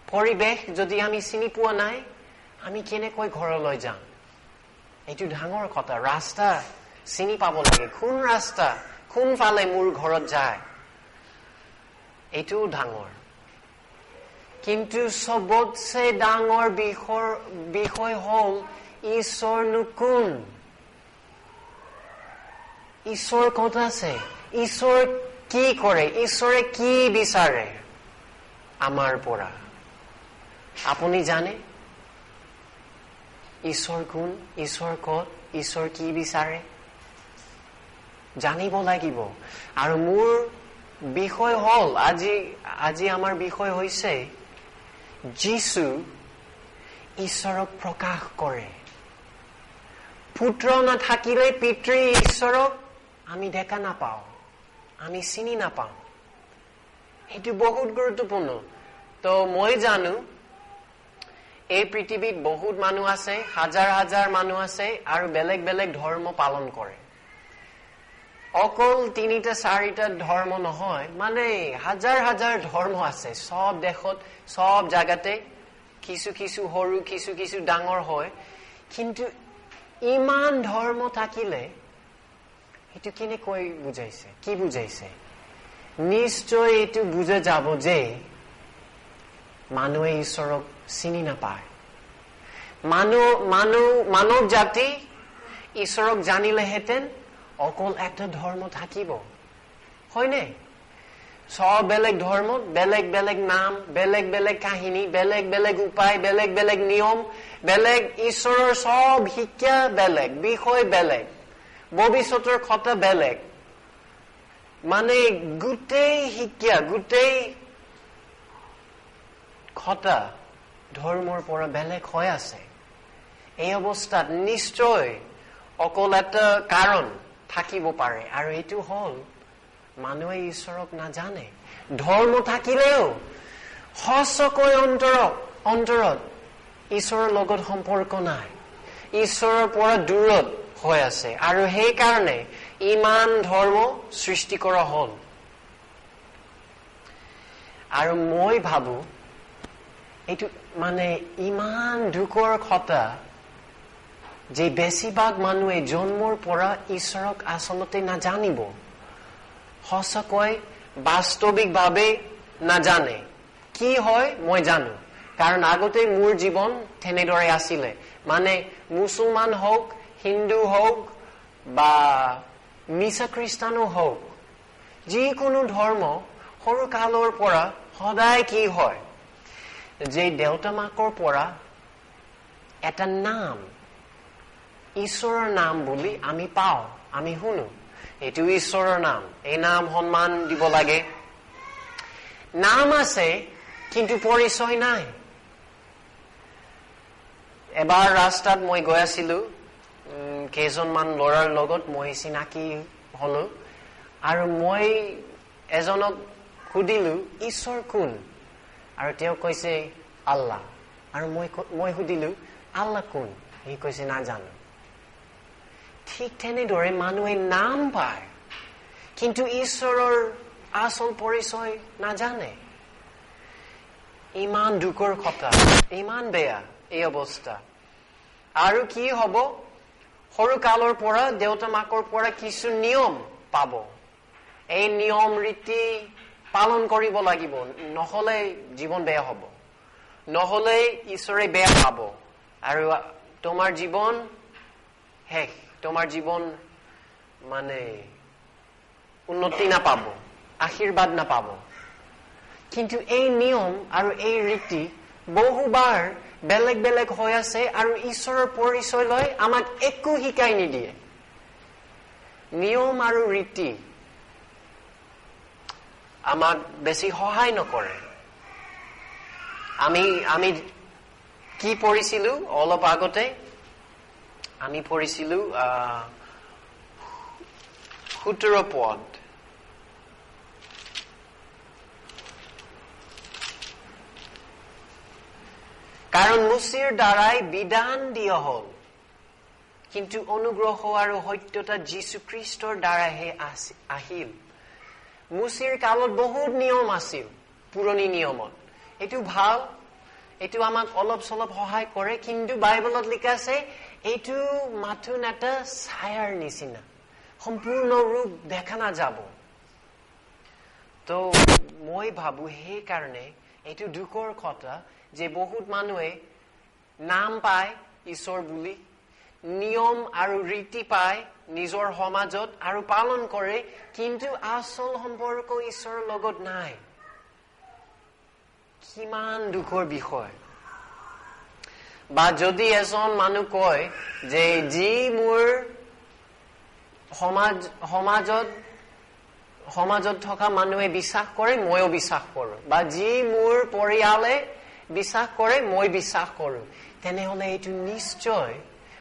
Speaker 1: পৰিৱেশ যদি আমি চিনি পোৱা নাই, আমি কেনেকৈ ঘৰলৈ যাম? এইটো ডাঙৰ কথা। ৰাস্তা চিনি পাব লাগে, কোন ৰাস্তা কোনফালে মোৰ ঘৰত যায়, এইটোও ডাঙৰ। কিন্তু সবতছে ডাঙৰ বিষয় হ'ল ঈশ্বৰনো কোন? ঈশ্বৰ ক'ত আছে? ঈশ্বৰ কি কৰে? ঈশ্বৰে কি বিচাৰে আমাৰ পৰা? আপুনি জানে? ঈশ্বৰ কোন, ঈশ্বৰ ক'ত, ঈশ্বৰ কি বিচাৰে জানিব লাগিব। আৰু মোৰ বিষয় হ'ল আজি আমাৰ বিষয় হৈছে যীশু ঈশ্বৰক প্ৰকাশ কৰে। পুত্ৰ নাথাকিলে পিতৃ ঈশ্বৰক আমি দেখা নাপাওঁ, আমি চিনি নাপাওঁ। এইটো বহুত গুৰুত্বপূৰ্ণ। তো মই জানো এই পৃথিৱীত বহুত মানুহ আছে, হাজাৰ হাজাৰ মানুহ আছে আৰু বেলেগ বেলেগ ধৰ্ম পালন কৰে। অকল ৩-৪টা ধৰ্ম নহয়, মানে হাজাৰ হাজাৰ ধৰ্ম আছে সব দেশত, সব জাগাতে। কিছু কিছু সৰু, কিছু কিছু ডাঙৰ হয়। কিন্তু ইমান ধৰ্ম থাকিলে এইটো কেনেকৈ বুজাইছে, কি বুজাইছে? নিশ্চয় এইটো বুজা যাব যে মানুহে ঈশ্বৰক চিনি নাপায়। মানৱ জাতি ঈশ্বৰক জানিলেহেঁতেন অকল একটা ধৰ্ম থাকিব, হয়নে? সব বেলেগ ধৰ্মত বেলেগ বেলেগ নাম, বেলেগ বেলেগ কাহিনী, বেলেগ বেলেগ উপায়, বেলেগ বেলেগ নিয়ম, বেলেগ ঈশ্বৰৰ সব শিক্ষা বেলেগ, বিষয় বেলেগ, ভৱিষ্যতৰ কথা বেলেগ। মানে গোটেই শিক্ষা, গোটেই কথা ধৰ্মৰ পৰা বেলেগ হৈ আছে। এই অৱস্থাত নিশ্চয় অকল এটা কাৰণ থাকিব পাৰে, আৰু এইটো হ'ল মানুহে ঈশ্বৰক নাজানে। ধৰ্ম থাকিলেও সঁচাকৈ অন্তৰত ঈশ্বৰৰ লগত সম্পৰ্ক নাই, ঈশ্বৰৰ পৰা দূৰত হৈ আছে। আৰু সেইকাৰণে ইমান ধৰ্ম সৃষ্টি কৰা হ'ল। আৰু মই ভাবো এইটো মানে ইমান দুখৰ কথা যে বেছিভাগ মানুহে জন্মৰ পৰা ঈশ্বৰক আচলতে নাজানিব, সঁচাকৈ বাস্তৱিকভাৱে নাজানে। কি হয় মই জানো, কাৰণ আগতে মোৰ জীৱন তেনেদৰে আছিলে। মানে মুছলমান হওক, হিন্দু হওক বা মিছা খ্ৰীষ্টানো হওক, যিকোনো ধৰ্ম সৰু কালৰ পৰা সদায় কি হয় যে দেউতা মাকৰ পৰা এটা নাম, ঈশ্বৰৰ নাম বুলি আমি পাওঁ, আমি শুনো। এইটো ঈশ্বৰৰ নাম, এই নাম সন্মান দিব লাগে। নাম আছে কিন্তু পৰিচয় নাই। এবাৰ ৰাস্তাত মই গৈ আছিলো, কেইজনমান ল'ৰাৰ লগত মই চিনাকি হলো, আৰু মই এজনক সুধিলো ঈশ্বৰ কোন, আৰু তেওঁ কৈছে আল্লাহ। আৰু মই সুধিলো আল্লাহ কোন, সি কৈছে নাজানো। ঠিক তেনেদৰে মানুহে নাম পায় কিন্তু ঈশ্বৰৰ আচল পৰিচয় নাজানে। ইমান দুখৰ কথা, ইমান বেয়া এই অৱস্থা। আৰু কি হব, সৰু কালৰ পৰা দেউতা মাকৰ পৰা কিছু নিয়ম পাব, এই নিয়ম ৰীতি পালন কৰিব লাগিব, নহলে জীৱন বেয়া হব, নহলে ঈশ্বৰে বেয়া পাব, আৰু তোমাৰ জীৱন শেষ, তোমাৰ জীৱন মানে উন্নতি নাপাব, আশীৰ্বাদ নাপাব। কিন্তু এই নিয়ম আৰু এই ৰীতি বহুবাৰ বেলেগ বেলেগ হৈ আছে, আৰু ঈশ্বৰৰ পৰিচয় লৈ আমাক একো শিকাই নিদিয়ে। নিয়ম আৰু ৰীতি আমাক বেছি সহায় নকৰে। আমি কি পঢ়িছিলো অলপ আগতে, আমি পঢ়িছিলো 17 পদ। কাৰণ মুচিৰ দ্বাৰাই বিধান দিয়া হল, কিন্তু অনুগ্ৰহ আৰু সত্যতা যীশু খ্ৰীষ্টৰ দ্বাৰাহে আহিল। মুচিৰ কালত বহুত নিয়ম আছিল পুৰণি নিয়মত, এইটো ভাল, এইটো আমাক অলপ চলপ সহায় কৰে, কিন্তু বাইবেলত লিখা আছে এইটো মাথো এটা ছায়াৰ নিচিনা, সম্পূৰ্ণ ৰূপ দেখা নাযাব। তো মই ভাবো সেইকাৰণে এইটো দুখৰ কথা যে বহুত মানুহে নাম পায় ঈশ্বৰ বুলি, নিয়ম আৰু ৰীতি পায় নিজৰ সমাজত আৰু পালন কৰে, কিন্তু আচল সম্পৰ্ক ঈশ্বৰৰ লগত নাই। কিমান দুখৰ বিষয়। বা যদি এজন মানুহ কয় যে যি মোৰ সমাজত থকা মানুহে বিশ্বাস কৰে ময়ো বিশ্বাস কৰো বা যি মোৰ পৰিয়ালে বিশ্বাস কৰে মই বিশ্বাস কৰো তেনেহলে এইটো নিশ্চয়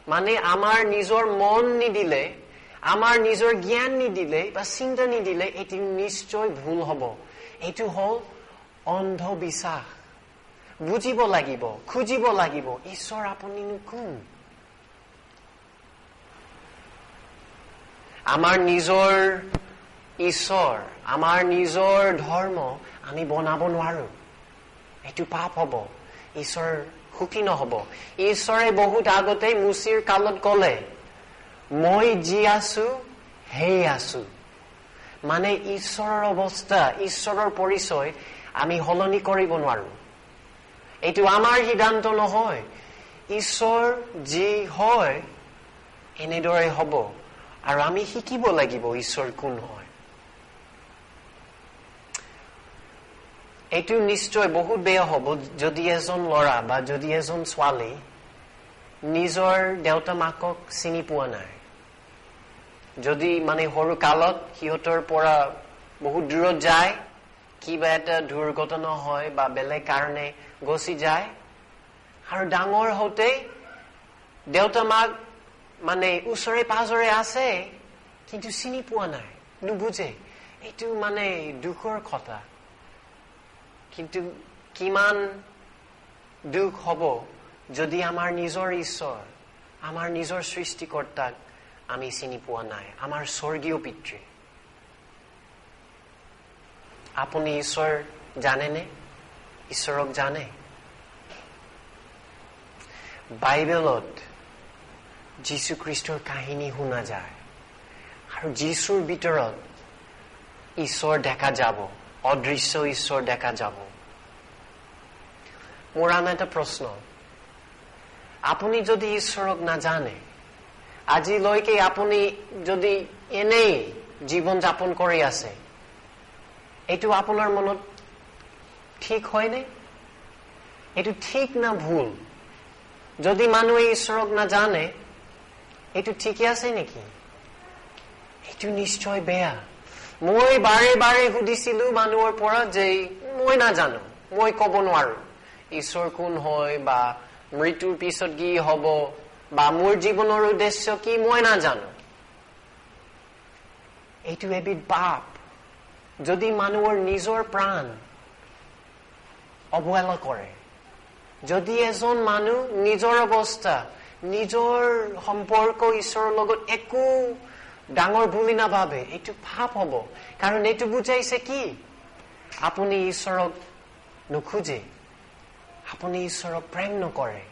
Speaker 1: মানে আমাৰ নিজৰ মন নিদিলে আমাৰ নিজৰ জ্ঞান নিদিলে বা চিন্তা নিদিলে এটি নিশ্চয় ভুল হ'ব এইটো হ'ল অন্ধবিশ্বাস বুজিব লাগিব খুজিব লাগিব ঈশ্বৰ আপুনিনো কোন আমাৰ নিজৰ ঈশ্বৰ আমাৰ নিজৰ ধৰ্ম আমি বনাব নোৱাৰো এইটো পাপ হ'ব ঈশ্বৰ সুখী নহব ঈশ্বৰে বহুত আগতে মুছিৰ কালত ক'লে মই যি আছো হেই আছো মানে ঈশ্বৰৰ অৱস্থা ঈশ্বৰৰ পৰিচয় আমি সলনি কৰিব নোৱাৰো এইটো আমাৰ সিদ্ধান্ত নহয় ঈশ্বৰ যি হয় এনেদৰে হ'ব আৰু আমি শিকিব লাগিব ঈশ্বৰ কোন হয় এইটো নিশ্চয় বহুত বেয়া হ'ব যদি এজন ল'ৰা বা যদি এজন ছোৱালী নিজৰ দেউতা মাকক চিনি পোৱা নাই যদি মানে সৰু কালত সিহঁতৰ পৰা বহুত দূৰত যায় কিবা এটা দুৰ্ঘটনা হয় বা বেলেগ কাৰণে গছি যায় আৰু ডাঙৰ হওঁতে দেউতা মাক মানে ওচৰে পাজৰে আছে কিন্তু চিনি পোৱা নাই নুবুজে এইটো মানে দুখৰ কথা কিন্তু কিমান দুখ হ'ব যদি আমাৰ নিজৰ ঈশ্বৰ আমাৰ নিজৰ সৃষ্টিকৰ্তাক আমি চিনি পোৱা নাই আমাৰ স্বৰ্গীয় পিতৃ আপুনি ঈশ্বৰ জানেনে ঈশ্বৰক জানে বাইবেলত যীশু খ্ৰীষ্টৰ কাহিনী শুনা যায় আৰু যীশুৰ ভিতৰত ঈশ্বৰ দেখা যাব অদৃশ্য ঈশ্বৰ দেখা যাব মোৰ আন এটা প্ৰশ্ন আপুনি যদি ঈশ্বৰক নাজানে আজিলৈকে আপুনি যদি এনেই জীৱন যাপন কৰি আছে এইটো আপোনাৰ মনত ঠিক হয়নে এইটো ঠিক না ভুল যদি মানুহে ঈশ্বৰক নাজানে এইটো ঠিকে আছে নেকি এইটো নিশ্চয় বেয়া মই বাৰে বাৰে সুধিছিলো মানুহৰ পৰা যে মই নাজানো মই ক'ব নোৱাৰো ঈশ্বৰ কোন হয় বা মৃত্যুৰ পিছত কি হ'ব বা মোৰ জীৱনৰ উদ্দেশ্য কি মই নাজানো এইটো এবিধ পাপ যদি মানুহৰ নিজৰ প্ৰাণ অৱহেলা কৰে যদি এজন মানুহ নিজৰ অৱস্থা নিজৰ সম্পৰ্ক ঈশ্বৰৰ লগত একো ডাঙৰ বুলি নাভাবে এইটো পাপ হ'ব কাৰণ এইটো বুজাইছে কি আপুনি ঈশ্বৰক নুখুজে আপুনি ঈশ্বৰক প্ৰেম নকৰে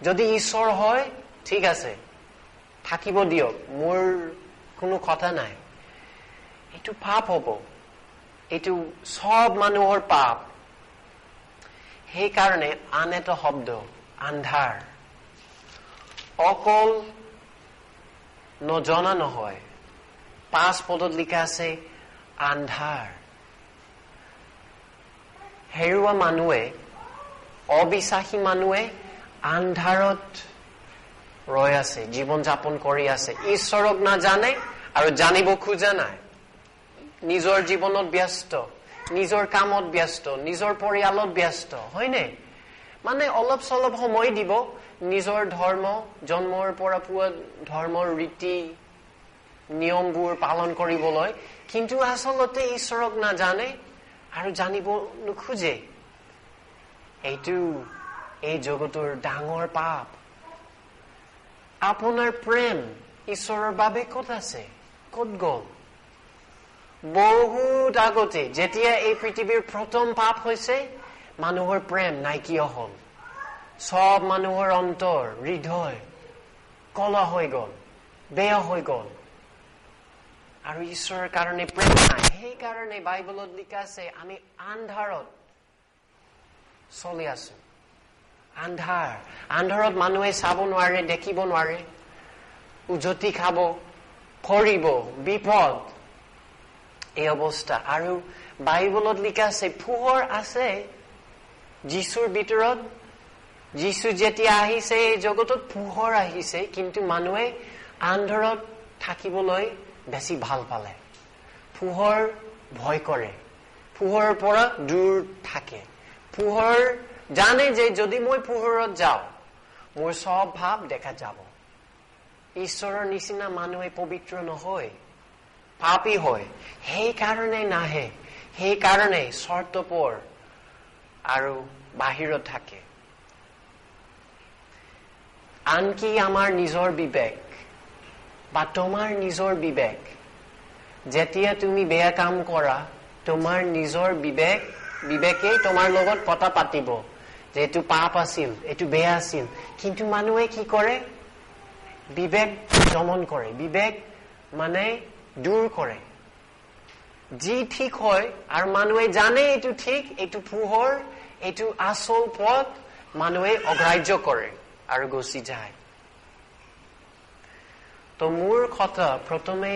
Speaker 1: যদি ঈশ্বৰ হয় ঠিক আছে থাকিব দিয়ক মোৰ কোনো কথা নাই এইটো পাপ হ'ব এইটো সব মানুহৰ পাপ সেইকাৰণে আন এটা শব্দ আন্ধাৰ অকল নজনা নহয় 5 পদত লিখা আছে আন্ধাৰ হেৰুৱা মানুহে অবিশ্বাসী মানুহে আন্ধাৰত ৰৈ আছে জীৱন যাপন কৰি আছে ঈশ্বৰক নাজানে আৰু জানিব খোজা নাই নিজৰ জীৱনত ব্যস্ত নিজৰ কামত ব্যস্ত নিজৰ পৰিয়ালত ব্যস্ত হয়নে মানে অলপ চলপ সময় দিব নিজৰ ধৰ্ম জন্মৰ পৰা পোৱা ধৰ্মৰ ৰীতি নিয়মবোৰ পালন কৰিবলৈ কিন্তু আচলতে ঈশ্বৰক নাজানে আৰু জানিব নোখোজে এইটো এই জগতৰ ডাঙৰ পাপ আপোনাৰ প্ৰেম ঈশ্বৰৰ বাবে ক'ত আছে ক'ত গ'ল বহুত আগতে যেতিয়া এই পৃথিৱীৰ প্ৰথম পাপ হৈছে মানুহৰ প্ৰেম নাইকিয়া হ'ল সব মানুহৰ অন্তৰ হৃদয় কলা হৈ গ'ল বেয়া হৈ গ'ল আৰু ঈশ্বৰৰ কাৰণে প্ৰেম নাই সেইকাৰণে বাইবেলত লিখা আছে আমি আন্ধাৰত চলি আছো আন্ধাৰত মানুহে চাব নোৱাৰে দেখিব নোৱাৰে উজতি খাব পৰিব বিপদ এই অৱস্থা আৰু বাইবেলত লিখা আছে পোহৰ আছে যীশুৰ ভিতৰত যীশু যেতিয়া আহিছে এই জগতত পোহৰ আহিছে, কিন্তু মানুহে আন্ধাৰত থাকিবলৈ বেছি ভাল পালে। পোহৰ ভয় কৰে, পোহৰৰ পৰা দূৰ থাকে। পোহৰ জানে যে যদি মই পোহৰত যাওঁ মোৰ সব ভাৱ দেখা যাব। ঈশ্বৰৰ নিচিনা মানুহে পবিত্ৰ নহয়, পাপী হয়। সেইকাৰণে নাহে, সেইকাৰণে স্বাৰ্থপৰ আৰু বাহিৰত থাকে। আনকি আমাৰ নিজৰ বিবেক বা তোমাৰ নিজৰ বিবেক, যেতিয়া তুমি বেয়া কাম কৰা তোমাৰ নিজৰ বিবেকে তোমাৰ লগত কথা পাতিব যে এইটো পাপ আছিল, এইটো বেয়া আছিল। কিন্তু মানুহে কি কৰে? বিবেক দমন কৰে, বিবেক মানে দূৰ কৰে। যি ঠিক হয় আৰু মানুহে জানে এইটো ঠিক, এইটো পোহৰ, এইটো আচল পথ, মানুহে অগ্ৰাহ্য কৰে আৰু গুচি যায়। তো মোৰ কথা প্ৰথমে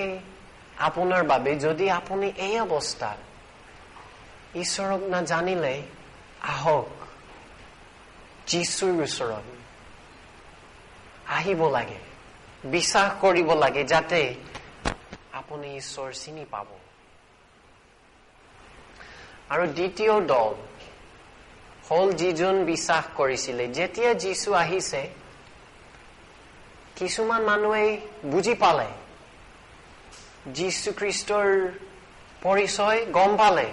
Speaker 1: আপোনাৰ বাবে, যদি আপুনি এই অৱস্থাত ঈশ্বৰক নাজানিলে আহক যীশুৰ ওচৰত আহিব লাগে, বিশ্বাস কৰিব লাগে, যাতে আপুনি ঈশ্বৰ চিনি পাব। আৰু দ্বিতীয় দল হল যিজন বিশ্বাস কৰিছিলে। যেতিয়া যীশু আহিছে কিছুমান মানুহে বুজি পালে, যীশু খ্ৰীষ্টৰ পৰিচয় গম পালে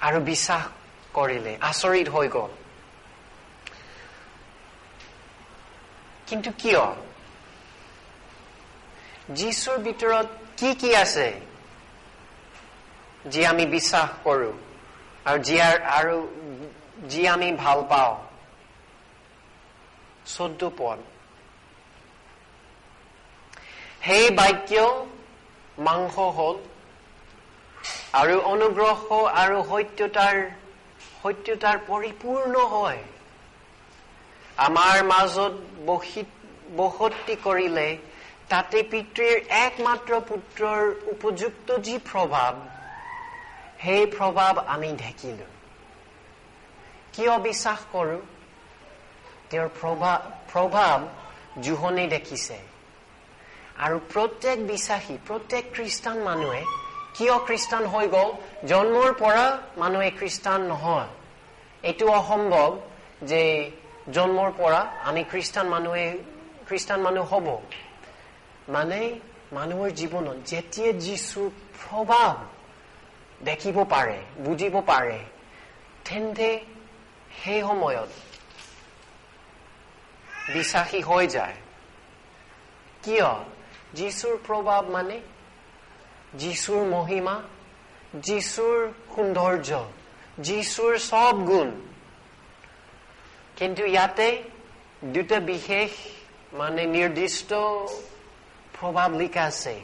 Speaker 1: আৰু বিশ্বাস কৰিলে, আচৰিত হৈ গল। কিন্তু কিয়? যীশুৰ ভিতৰত কি কি আছে যি আমি বিশ্বাস কৰো আৰু যি আমি ভাল পাওঁ? 14 পদ। সেই বাক্য মাংস হল আৰু অনুগ্ৰহ আৰু সত্যতাৰ পৰিপূৰ্ণ হয় আমাৰ মাজত বসতি কৰিলে। তাতে পিতৃৰ একমাত্ৰ পুত্ৰৰ উপযুক্ত যি প্ৰভাৱ, সেই প্ৰভাৱ আমি দেখিলো। কিয় বিশ্বাস কৰো? তেওঁৰ প্ৰভাৱ জোহনে দেখিছে। আৰু প্ৰত্যেক বিশ্বাসী, প্ৰত্যেক খ্ৰীষ্টান মানুহে কিয় খ্ৰীষ্টান হৈ গল? জন্মৰ পৰা মানুহে খ্ৰীষ্টান নহয়। এইটো অসম্ভৱ যে জন্মৰ পৰা আমি খ্ৰীষ্টান মানুহ হব। মানে মানুহৰ জীৱনত যেতিয়া যীশুৰ প্ৰভাৱ দেখিব পাৰে, বুজিব পাৰে, তেন্তে সেই সময়ত বিশ্বাসী হৈ যায়। কিয়? যীশুৰ প্ৰভাৱ মানে যীশুৰ মহিমা, যীশুৰ সৌন্দৰ্য, যীশুৰ সব গুণ। কিন্তু ইয়াতে দুটা বিশেষ মানে নিৰ্দিষ্ট প্ৰভাৱ লিখা আছে,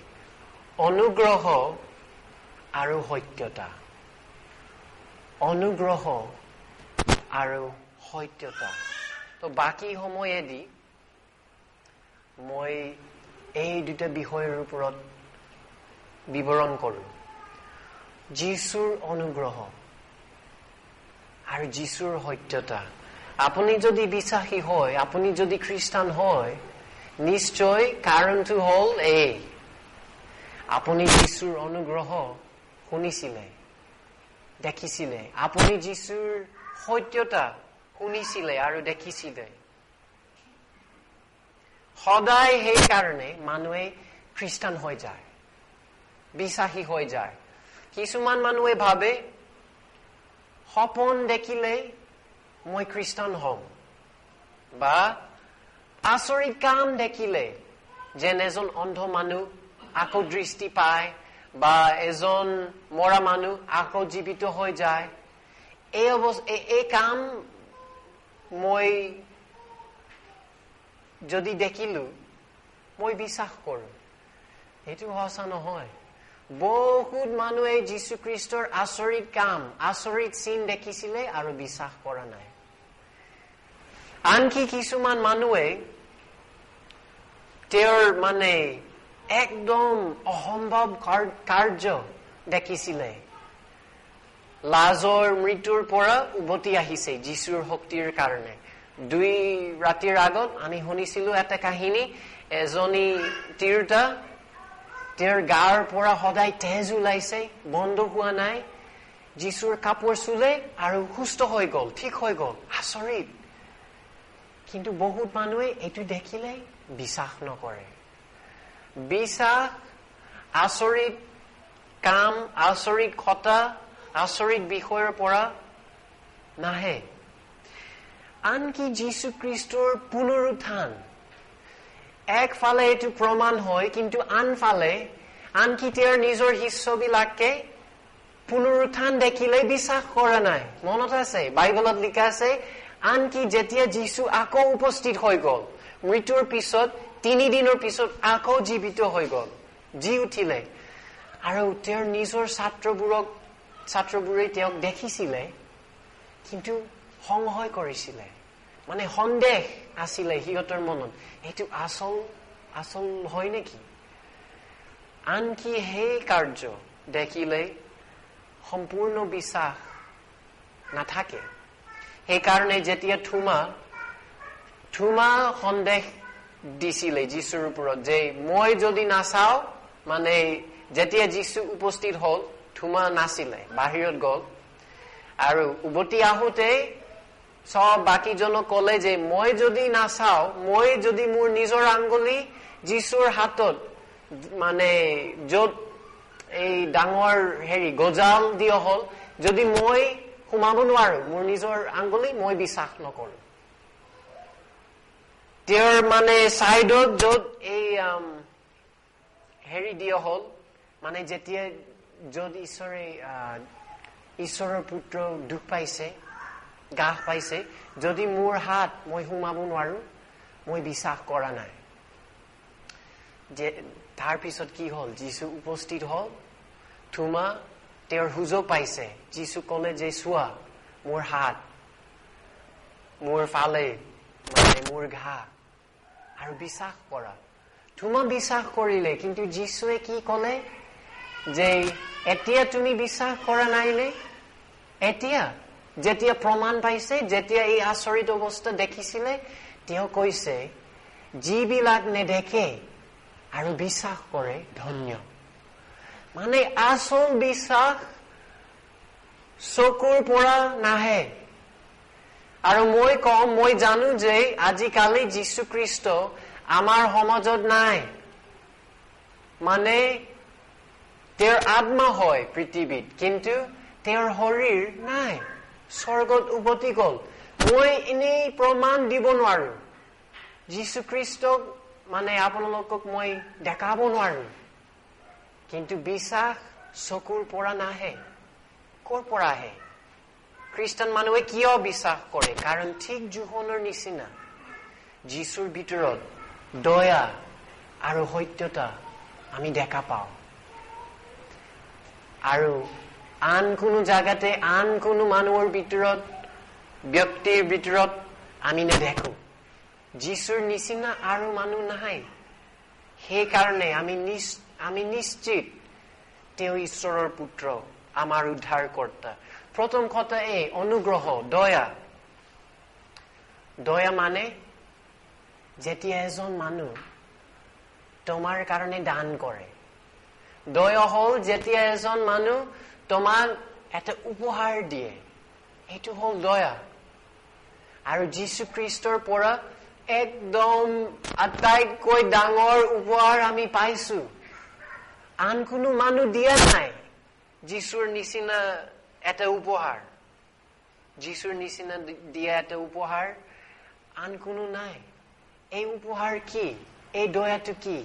Speaker 1: অনুগ্ৰহ আৰু সত্যতা। অনুগ্ৰহ আৰু সত্যতা। তো বাকী সময়েদি মই এই দুটা বিষয়ৰ ওপৰত বিৱৰণ কৰো। যীশুৰ অনুগ্ৰহ আৰু যীশুৰ সত্যতা। আপুনি যদি বিশ্বাসী হয়, আপুনি যদি খ্ৰীষ্টান হয়, নিশ্চয় কাৰণটো হল এই, আপুনি যীশুৰ অনুগ্ৰহ শুনিছিলে, দেখিছিলে। আপুনি যীশুৰ সত্যতা শুনিছিলে আৰু দেখিছিলে। সদায় সেইকাৰণে মানুহে খ্ৰীষ্টান হৈ যায়, বিশ্বাসী হৈ যায়। কিছুমান মানুহে ভাবে সপোন দেখিলে মই খ্ৰীষ্টান হম, বা আচৰিত কাম দেখিলে, যেন এজন অন্ধ মানুহ আকৌ দৃষ্টি পায়, বা এজন মৰা মানুহ আকৌ জীৱিত হৈ যায়। এই কাম মই যদি দেখিলো মই বিশ্বাস কৰো। এইটো সঁচা নহয়। বহুত মানুহে যীশু খ্ৰীষ্টৰ আচৰিত কাম, আচৰিত চিন দেখিছিলে আৰু বিশ্বাস কৰা নাই। আনকি কিছুমান মানুহে তেওঁৰ মানে একদম অসম্ভৱ কাৰ্য দেখিছিলে। লাজৰ মৃত্যুৰ পৰা উভতি আহিছে যীশুৰ শক্তিৰ কাৰণে, দুই ৰাতিৰ আগত আমি শুনিছিলো এটা কাহিনী এজনী তিৰোতা তেওঁৰ গাৰ পৰা সদায় তেজ ওলাইছে বন্ধ হোৱা নাই যীশুৰ কাপোৰ চুলে আৰু সুস্থ হৈ গল ঠিক হৈ গল আচৰিত কিন্তু বহুত মানুহে এইটো দেখিলে বিশ্বাস নকৰে বিশ্বাস আচৰিত কাম আচৰিত কথা আচৰিত বিষয়ৰ পৰা নাহে আনকি যীশু খ্ৰীষ্টৰ পুনৰুত্থান একফালে এইটো প্ৰমাণ হয় কিন্তু আনকি তেওঁৰ নিজৰ শিষ্যবিলাকে পুনৰুত্থান দেখিলে বিশ্বাস কৰা নাই মনত আছে বাইবেলত লিখা আছে আনকি যেতিয়া যীশু আকৌ উপস্থিত হৈ গল মৃত্যুৰ পিছত 3 দিনৰ পিছত আকৌ জীৱিত হৈ গল জি উঠিলে আৰু তেওঁৰ নিজৰ ছাত্ৰবোৰে তেওঁক দেখিছিলে কিন্তু সংশয় কৰিছিলে মানে সন্দেহ আছিলে সিহঁতৰ মনত এইটো আসল হয় নেকি আনকি সেই কাৰ্য দেখিলে সম্পূৰ্ণ বিশ্বাস নাথাকে সেইকাৰণে যেতিয়া থুমা সন্দেহ দিছিলে যীশুৰ ওপৰত যে মই যদি নাচাও মানে যেতিয়া যীশু উপস্থিত হল থুমা নাছিলে বাহিৰত গল আৰু উভতি আহোতে সব বাকিজনক কলে যে মই যদি নাচাও মই যদি মোৰ নিজৰ আঙ্গুলি যীশুৰ হাতত মানে যত এই ডাঙৰ গজাল দিয়া হল যদি মই সোমাব নোৱাৰো মোৰ নিজৰ আঙ্গুলি মই বিশ্বাস নকৰো তেওঁৰ মানে সাইডত যত এই দিয়া হল মানে যেতিয়া যত ঈশ্বৰৰ পুত্ৰ দুখ পাইছে গাহ পাইছে যদি মোৰ হাত মই সোমাব নোৱাৰো মই বিশ্বাস কৰা নাই যে তাৰ পিছত কি হল যীশু উপস্থিত হল থুমা তেওঁৰ সুযোগ পাইছে যীশু কলে যে চোৱা মোৰ হাত মোৰ ফালে মানে মোৰ ঘা আৰু বিশ্বাস কৰা থুমা বিশ্বাস কৰিলে কিন্তু যীশুৱে কি কলে যে এতিয়া তুমি বিশ্বাস কৰা নাইনে এতিয়া যেতিয়া প্ৰমাণ পাইছে যেতিয়া এই আচৰিত অৱস্থা দেখিছিলে তেওঁ কৈছে যিবিলাক নেদেখে আৰু বিশ্বাস কৰে ধন্য মানে আসল বিশ্বাস চকুৰ পৰা নাহে আৰু মই জানো যে আজিকালি যীশু খ্ৰীষ্ট আমাৰ সমাজত নাই মানে তেওঁৰ আত্মা হয় পৃথিৱীত কিন্তু তেওঁৰ শৰীৰ নাই স্বৰ্গত উভতি গল মই এনেই প্ৰমাণ দিব নোৱাৰো যীশু খ্ৰীষ্টক মানে আপোনালোকক মই দেখাব নোৱাৰো কিন্তু বিশ্বাস চকুৰ পৰা নাহে কৰ পৰা আহে খ্ৰীষ্টান মানুহে কিয় বিশ্বাস কৰে কাৰণ ঠিক যোহনৰ নিচিনা যীশুৰ ভিতৰত দয়া আৰু সত্যতা আমি দেখা পাওঁ আৰু আন কোনো জাগাতে আন কোনো মানুহৰ ভিতৰত ব্যক্তিৰ ভিতৰত আমি নেদেখো যীশুৰ নিচিনা আৰু মানুহ নাই সেইকাৰণে আমি নিশ্চিত তেওঁ ঈশ্বৰৰ পুত্ৰ আমাৰ উদ্ধাৰকৰ্তা প্ৰথম কথা এই অনুগ্ৰহ দয়া মানে যেতিয়া এজন মানুহ তোমাৰ কাৰণে দান কৰে দয়া হল যেতিয়া এজন মানুহ তোমাক এটা উপহাৰ দিয়ে এইটো হল দয়া আৰু যীশু খ্ৰীষ্টৰ পৰা একদম আটাইতকৈ ডাঙৰ উপহাৰ আমি পাইছো আন কোনো মানুহ দিয়া নাই যীশুৰ নিচিনা এটা উপহাৰ যীশুৰ নিচিনা দিয়া এটা উপহাৰ আন কোনো নাই এই উপহাৰ কি এই দয়াটো কি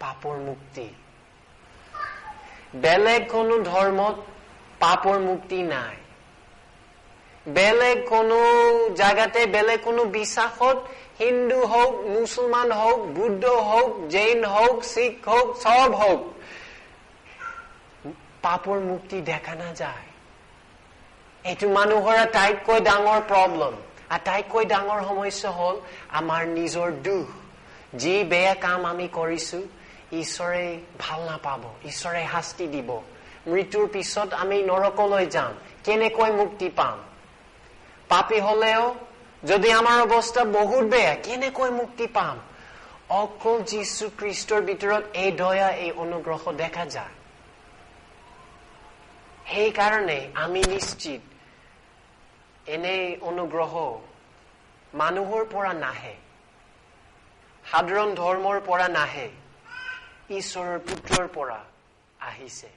Speaker 1: পাপৰ মুক্তি বেলেগ কোনো ধৰ্মত পাপৰ মুক্তি নাই বেলেগ কোনো জাগাতে বেলেগ কোনো বিশ্বাসত হিন্দু হোক মুছলমান হোক বুদ্ধ হোক জৈন হোক শিখ হোক সব হোক পাপৰ মুক্তি দেখা নাযায় এইটো মানুহৰ আটাইতকৈ ডাঙৰ প্ৰব্লেম আটাইতকৈ ডাঙৰ সমস্যা হল আমাৰ নিজৰ দুখ যি বেয়া কাম আমি কৰিছো ঈশ্বৰে ভাল নাপাব ঈশ্বৰে শাস্তি দিব মৃত্যুৰ পিছত আমি নৰকলৈ যাম কেনেকৈ মুক্তি পাম পাপী হলেও যদি আমাৰ অৱস্থা বহুত বেয়া, কেনেকৈ মুক্তি পাম? অকল যীশু খ্ৰীষ্টৰ ভিতৰত এই দয়া, এই অনুগ্ৰহ দেখা যায়। সেইকাৰণে আমি নিশ্চিত এনে অনুগ্ৰহ মানুহৰ পৰা নাহে, সাধাৰণ ধৰ্মৰ পৰা নাহে, ঈশ্বৰৰ পুত্ৰৰ পৰা আহিছে।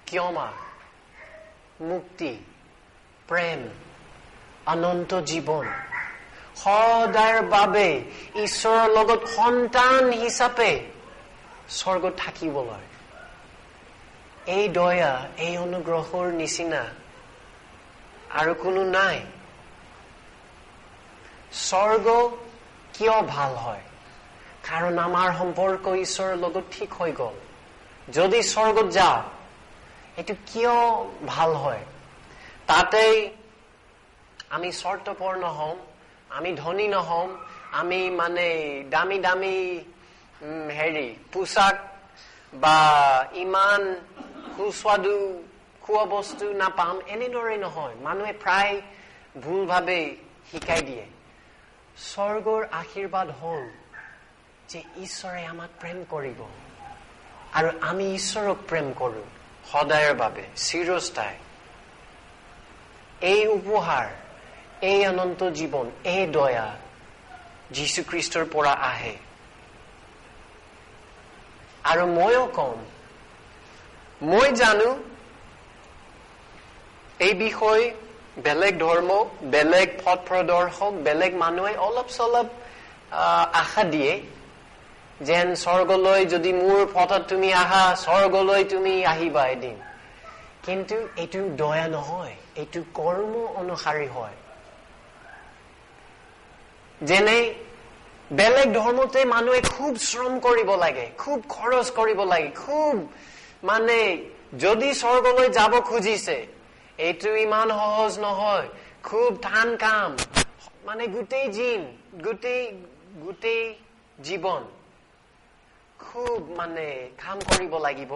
Speaker 1: ক্ষমা, মুক্তি, প্ৰেম, অনন্ত জীৱন, সদায়ৰ বাবে ঈশ্বৰৰ লগত সন্তান হিচাপে স্বৰ্গত থাকিবলৈ। এই দয়া, এই অনুগ্ৰহৰ নিচিনা আৰু কোনো নাই। স্বৰ্গ কিয় ভাল হয়? কাৰণ আমাৰ সম্পৰ্ক ঈশ্বৰৰ লগত ঠিক হৈ গল। যদি স্বৰ্গত যাওঁ, এইটো কিয় ভাল হয়? তাতেই আমি স্বাৰ্থপৰ নহম, আমি ধনী নহম, আমি দামী দামী পোচাক বা ইমান সুস্বাদু খোৱা বস্তু নাপাম, এনেদৰে নহয়। মানুহে প্ৰায় ভুলভাৱে শিকাই দিয়ে। স্বৰ্গৰ আশীৰ্বাদ হল যে ঈশ্বৰে আমাক প্ৰেম কৰিব আৰু আমি ঈশ্বৰক প্ৰেম কৰো সদায়ৰ বাবে, চিৰস্থায়ী। এই উপহাৰ, এই অনন্ত জীৱন, এই দয়া যীশু খ্ৰীষ্টৰ পৰা আহে। আৰু ময়ো কম, মই জানো এই বিষয় বেলেগ ধৰ্ম, বেলেগ পথ প্ৰদৰ্শক, বেলেগ মানুহে অলপ চলপ আশা দিয়ে যেন স্বৰ্গলৈ যদি মোৰ পথত তুমি আহা, স্বৰ্গলৈ তুমি আহিবা এদিন। কিন্তু এইটো দয়া নহয়, এইটো কৰ্ম অনুসাৰী হয়। যেনে বেলেগ ধৰ্মতে মানুহে খুব শ্ৰম কৰিব লাগে, খুব খৰচ কৰিব লাগে, খুব যদি স্বৰ্গলৈ যাব খুজিছে, এইটো ইমান সহজ নহয়, খুব টান কাম। গোটেই জীৱন খুব কাম কৰিব লাগিব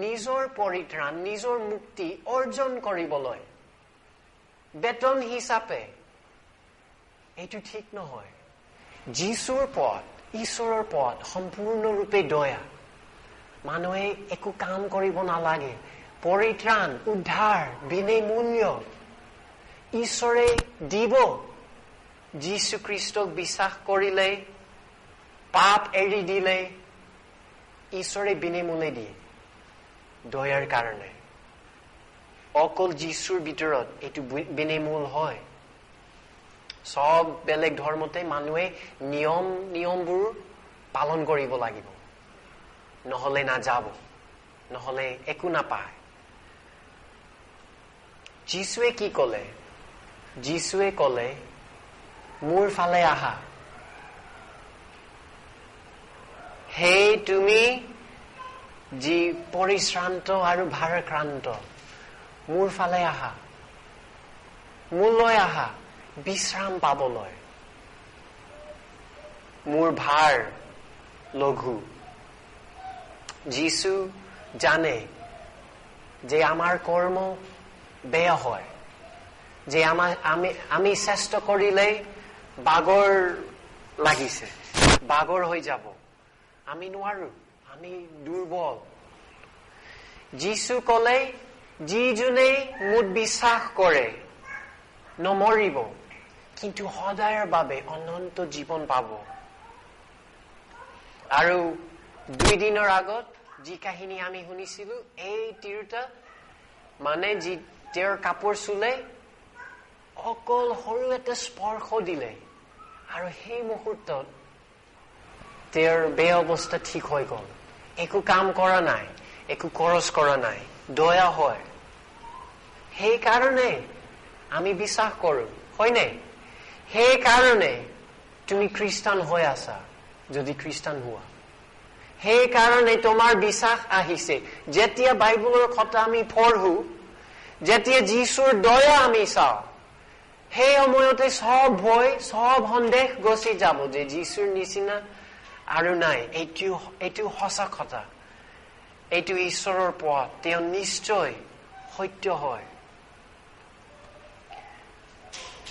Speaker 1: নিজৰ পৰিত্ৰাণ, নিজৰ মুক্তি অৰ্জন কৰিবলৈ বেতন হিচাপে। এইটো ঠিক নহয়। যীশুৰ পথ, ঈশ্বৰৰ পথ সম্পূৰ্ণৰূপে দয়া। মানুহে একো কাম কৰিব নালাগে। পৰিত্ৰাণ, উদ্ধাৰ বিনামূল্য ঈশ্বৰে দিব। যীশু খ্ৰীষ্টক বিশ্বাস কৰিলে, পাপ এৰি দিলে ঈশ্বৰে বিনামূল্যে দিয়ে দয়াৰ কাৰণে। অকল যীশুৰ ভিতৰত এইটো বিনামূল্য হয়। সব বেলেগ ধৰ্মতে মানুহে নিয়মবোৰ পালন কৰিব লাগিব, নহলে নাযাব, নহলে একো নাপায়। যীশুৱে কি কলে? যীশুৱে কলে, মোৰ ফালে আহা, হে তুমি যি পৰিশ্ৰান্ত আৰু ভাৰাক্ৰান্ত, মোৰ ফালে আহা, মোলৈ আহা বিশ্ৰাম পাবলৈ। মোৰ ভাৰ লঘু। যীশু জানে যে আমাৰ কৰ্ম বেয়া হয়, যে আমি চেষ্টা কৰিলে বাগৰ লাগিছে, বাগৰ হৈ যাব, আমি নোৱাৰো, আমি দুৰ্বল। যীশু কলে, যিজনে মোক বিশ্বাস কৰে নমৰিব, কিন্তু সদায়ৰ বাবে অনন্ত জীৱন পাব। আৰু 2 দিনৰ আগত যি কাহিনী আমি শুনিছিলো, এই তিৰোতা যি তেওঁৰ কাপোৰ চুলে, অকল সৰু এটা স্পৰ্শ দিলে আৰু সেই মুহূৰ্তত তেওঁৰ বেয়া অৱস্থা ঠিক হৈ গল। একো কাম কৰা নাই, একো খৰচ কৰা নাই, দয়া হয়। সেইকাৰণে আমি বিশ্বাস কৰো, হয়নে? সেইকাৰণে তুমি খ্ৰীষ্টান হৈ আছা, যদি খ্ৰীষ্টান হোৱা। সেইকাৰণে তোমাৰ বিশ্বাস আহিছে। যেতিয়া বাইবেলৰ কথা আমি পঢ়ো, যেতিয়া যীশুৰ দয়া আমি চাওঁ, সেই সময়তে সব ভয়, সব সন্দেহ গছি যাব যে যীশুৰ নিচিনা আৰু নাই। এইটো সঁচা কথা, এইটো ঈশ্বৰৰ পথ, তেওঁ নিশ্চয় সত্য হয়।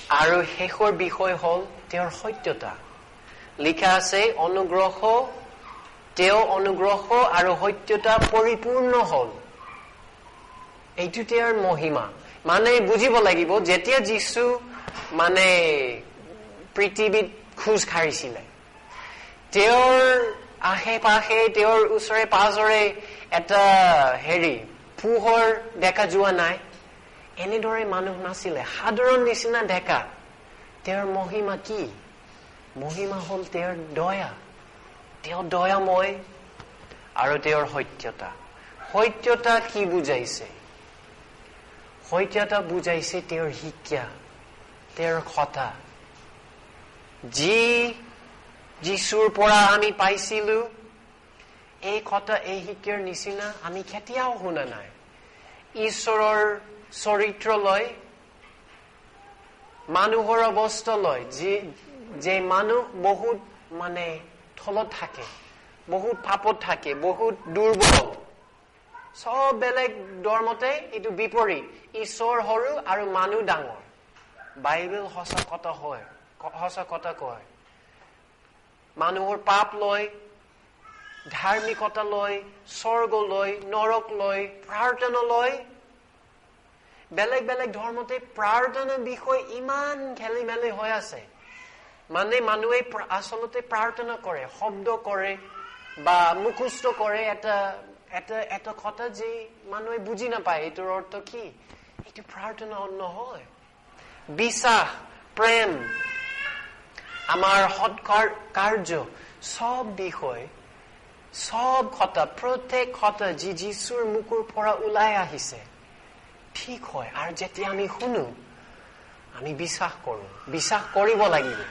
Speaker 1: আৰু শেষৰ বিষয় হ'ল তেওঁৰ সত্যতা। লিখা আছে তেওঁ অনুগ্ৰহ আৰু সত্যতা পৰিপূৰ্ণ হ'ল। এইটো তেওঁৰ মহিমা। মানে বুজিব লাগিব, যেতিয়া যীশু মানে পৃথিৱীত খোজ কাঢ়িছিলে, তেওঁৰ আশে পাশে তেওঁৰ ওচৰে পাজৰে এটা পোহৰ দেখা যোৱা নাই। এনেদৰে মানুহ নাছিলে, সাধাৰণ নিচিনা দেখা। তেওঁৰ মহিমা কি? মহিমা হ'ল তেওঁৰ দয়া। তেওঁ দয়াময় আৰু তেওঁৰ সত্যতা। সত্যতা কি বুজাইছে? সত্যতা বুজাইছে তেওঁৰ শিক্ষা, তেওঁৰ কথা। যি যীশুৰ পৰা আমি পাইছিলো, এই কথা, এই শিক্ষাৰ নিচিনা আমি কেতিয়াও শুনা নাই। ঈশ্বৰৰ চৰিত্ৰ লৈ, মানুহৰ অৱস্থা লৈ, যে মানুহ বহুত মানে তলত থাকে, বহুত পাপত থাকে, বহুত দুৰ্বল, সব বেলেগ ধৰ্মতে এইটো বিপৰীত। ঈশ্বৰ সৰু আৰু মানুহ ডাঙৰ। বাইবেল সঁচা কথা কয়। মানুহৰ পাপ লৈ, ধাৰ্মিকতা লৈ, স্বৰ্গ লৈ, নৰক লৈ, প্ৰাৰ্থনা লৈ, বেলেগ বেলেগ ধৰ্মতে প্ৰাৰ্থনাৰ বিষয় ইমান খেলি মেলি হৈ আছে। মানে মানুহে আচলতে প্ৰাৰ্থনা কৰে, শব্দ কৰে বা মুখস্থ কৰে এটা কথা যে মানুহে বুজি নাপায় এইটোৰ অৰ্থ কি। এইটো প্ৰাৰ্থনা নহয়। বিশ্বাস, প্ৰেম, আমাৰ সৎ কাৰ্য, সব বিষয়, সব কথা, প্ৰত্যেক কথা যি যীশুৰ মুখৰ পৰা ওলাই আহিছে ঠিক হয়। আৰু যেতিয়া আমি শুনো, আমি বিশ্বাস কৰো, বিশ্বাস কৰিব লাগিব।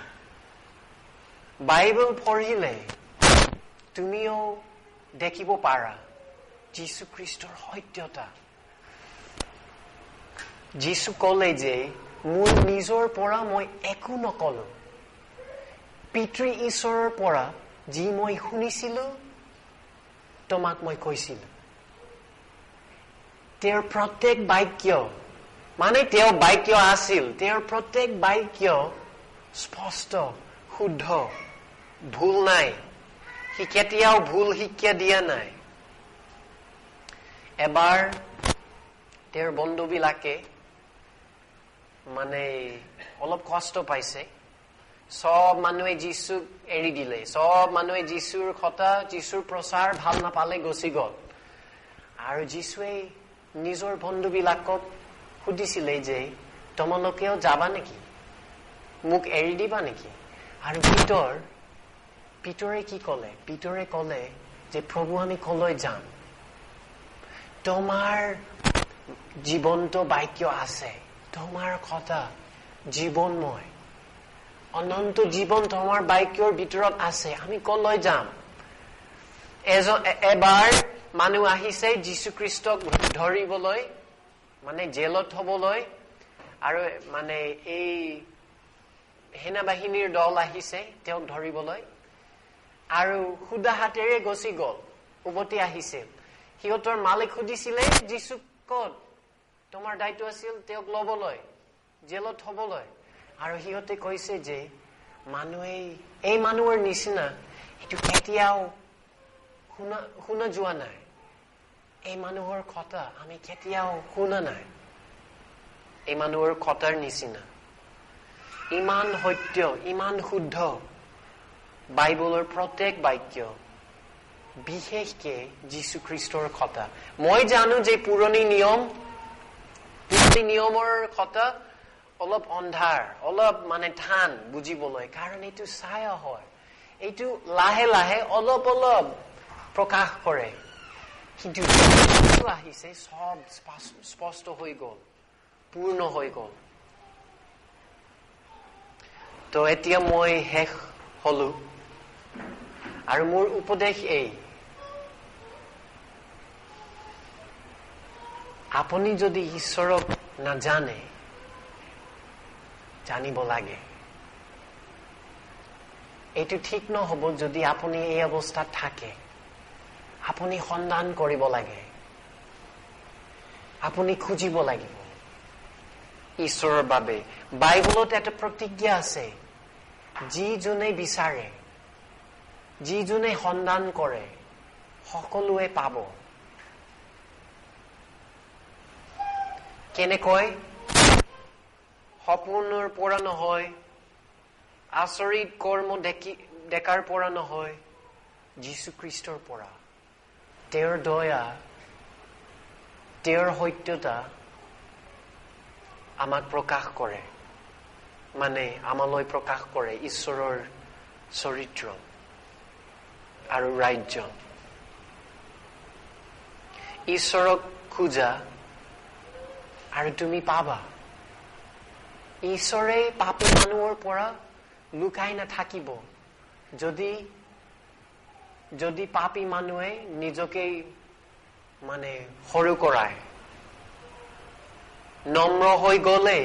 Speaker 1: বাইবেল পঢ়িলে তুমিও দেখিব পাৰা যীশু খ্ৰীষ্টৰ সত্যতা। যীশু ক'লে যে মোৰ নিজৰ পৰা মই একো নকলো, পিতৃ ঈশ্বৰৰ পৰা যি মই শুনিছিলো তোমাক মই কৈছিলো। তেওঁৰ প্ৰত্যেক বাক্য, মানে তেওঁ বাক্য আছিল, তেওঁৰ প্ৰত্যেক বাক্য স্পষ্ট, শুদ্ধ, ভুল নাই। সি কেতিয়াও ভুল শিক্ষা দিয়া নাই। এবাৰ তেওঁৰ বন্ধুবিলাকে মানে অলপ কষ্ট পাইছে। সব মানুহে যীশুক এৰি দিলে, সব মানুহে যীশুৰ কথা, যীশুৰ প্ৰচাৰ ভাল নাপালে, গুচি গল। আৰু যীশুৱে নিজৰ বন্ধুবিলাকক সুধিছিলে যে তোমালোকেও যাবা নেকি, মোক এৰি দিবা নেকি? আৰু পিতৰে কি কলে? পিতৰে কলে যে প্ৰভু আমি কলৈ যাম? তোমাৰ জীৱন্ত বাক্য আছে, তোমাৰ কথা জীৱনময়, অনন্ত জীৱন তোমাৰ বাক্যৰ ভিতৰত আছে, আমি কলৈ যাম? এবাৰ মানুহ আহিছে যীশু খ্ৰীষ্টক ধৰিবলৈ, মানে জেলত থবলৈ, আৰু মানে এই সেনা বাহিনীৰ দল আহিছে তেওঁক ধৰিবলৈ, আৰু সুদা হাতেৰে গুচি গল, উভতি আহিছিল। সিহঁতৰ মালিক সুধিছিলে যীচুক ক'ত? তোমাৰ দায়িত্ব আছিল তেওঁক লবলৈ, জেলত থবলৈ। আৰু সিহঁতে কৈছে যে এই মানুহৰ নিচিনা এইটো কেতিয়াও শুনা যোৱা নাই, এই মানুহৰ কথা আমি কেতিয়াও শুনা নাই। এই মানুহৰ কথাৰ নিচিনা ইমান সত্য, ইমান শুদ্ধ। বাইবেলৰ প্ৰত্যেক বাক্য, বিশেষকে যীশু খ্ৰীষ্টৰ কথা। মই জানো যে পুৰণি নিয়মৰ কথা অলপ অন্ধাৰ, অলপ মানে টান বুজিবলৈ, কাৰণ এইটো ছায়া হয়, এইটো লাহে লাহে অলপ অলপ প্ৰকাশ কৰে। কিন্তু আহিছে, সব স্পষ্ট হৈ গল, পূৰ্ণ হৈ গল। তো এতিয়া মই শেষ হলো, আৰু মোৰ উপদেশ এই, আপুনি যদি ঈশ্বৰক নাজানে, জানিব লাগে। এইটো ঠিক নহব যদি আপুনি এই অৱস্থাত থাকে। আপুনি সন্ধান কৰিব লাগে, আপুনি খুজিব লাগিব। ঈশ্বৰৰ বাবে বাইবেলত এটা প্ৰতিজ্ঞা আছে যিজনে বিচাৰে যিজনে সন্ধান কৰে সকলোৱে পাব কেনেকৈ সপোনৰ পৰা নহয় আচৰিত কৰ্ম দেখাৰ পৰা নহয় যীশু খ্ৰীষ্টৰ পৰা তেওঁৰ দয়া তেওঁৰ সত্যতা আমাক প্ৰকাশ কৰে মানে আমালৈ প্ৰকাশ কৰে ঈশ্বৰৰ চৰিত্ৰ আৰু ৰাজ্য ঈশ্বৰক খোজা আৰু তুমি পাবা ঈশ্বৰে পাপী মানুহৰ পৰা লুকাই নাথাকিব যদি পাপী মানুহে নিজকে মানে সৰু কৰায় নম্ৰ হৈ গলে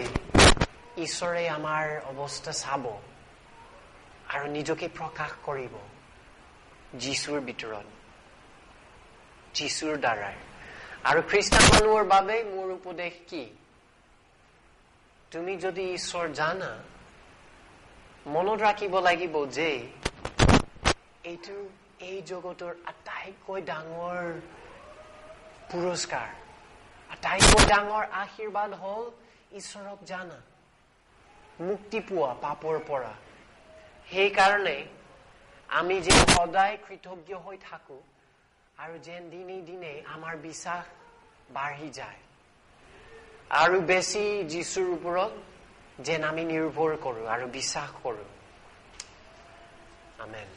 Speaker 1: ঈশ্বৰে আমাৰ অৱস্থা চাব আৰু নিজকে প্ৰকাশ কৰিব যীশুৰ ভিতৰত যীশুৰ দ্বাৰাই আৰু খ্ৰীষ্টান মানুহৰ বাবে মোৰ উপদেশ কি তুমি যদি ঈশ্বৰ জানা মনত ৰাখিব লাগিব যে এই জগতৰ আটাইতকৈ ডাঙৰ পুৰস্কাৰ আটাইতকৈ ডাঙৰ আশীৰ্বাদ হল ঈশ্বৰক জানা মুক্তি পোৱা পাপৰ পৰা সেইকাৰণে আমি যে সদায় কৃতজ্ঞ হৈ থাকো আৰু যেন দিনে দিনে আমাৰ বিশ্বাস বাঢ়ি যায় আৰু বেছি যীশুৰ ওপৰত যেন আমি নিৰ্ভৰ কৰো আৰু বিশ্বাস কৰো আমেন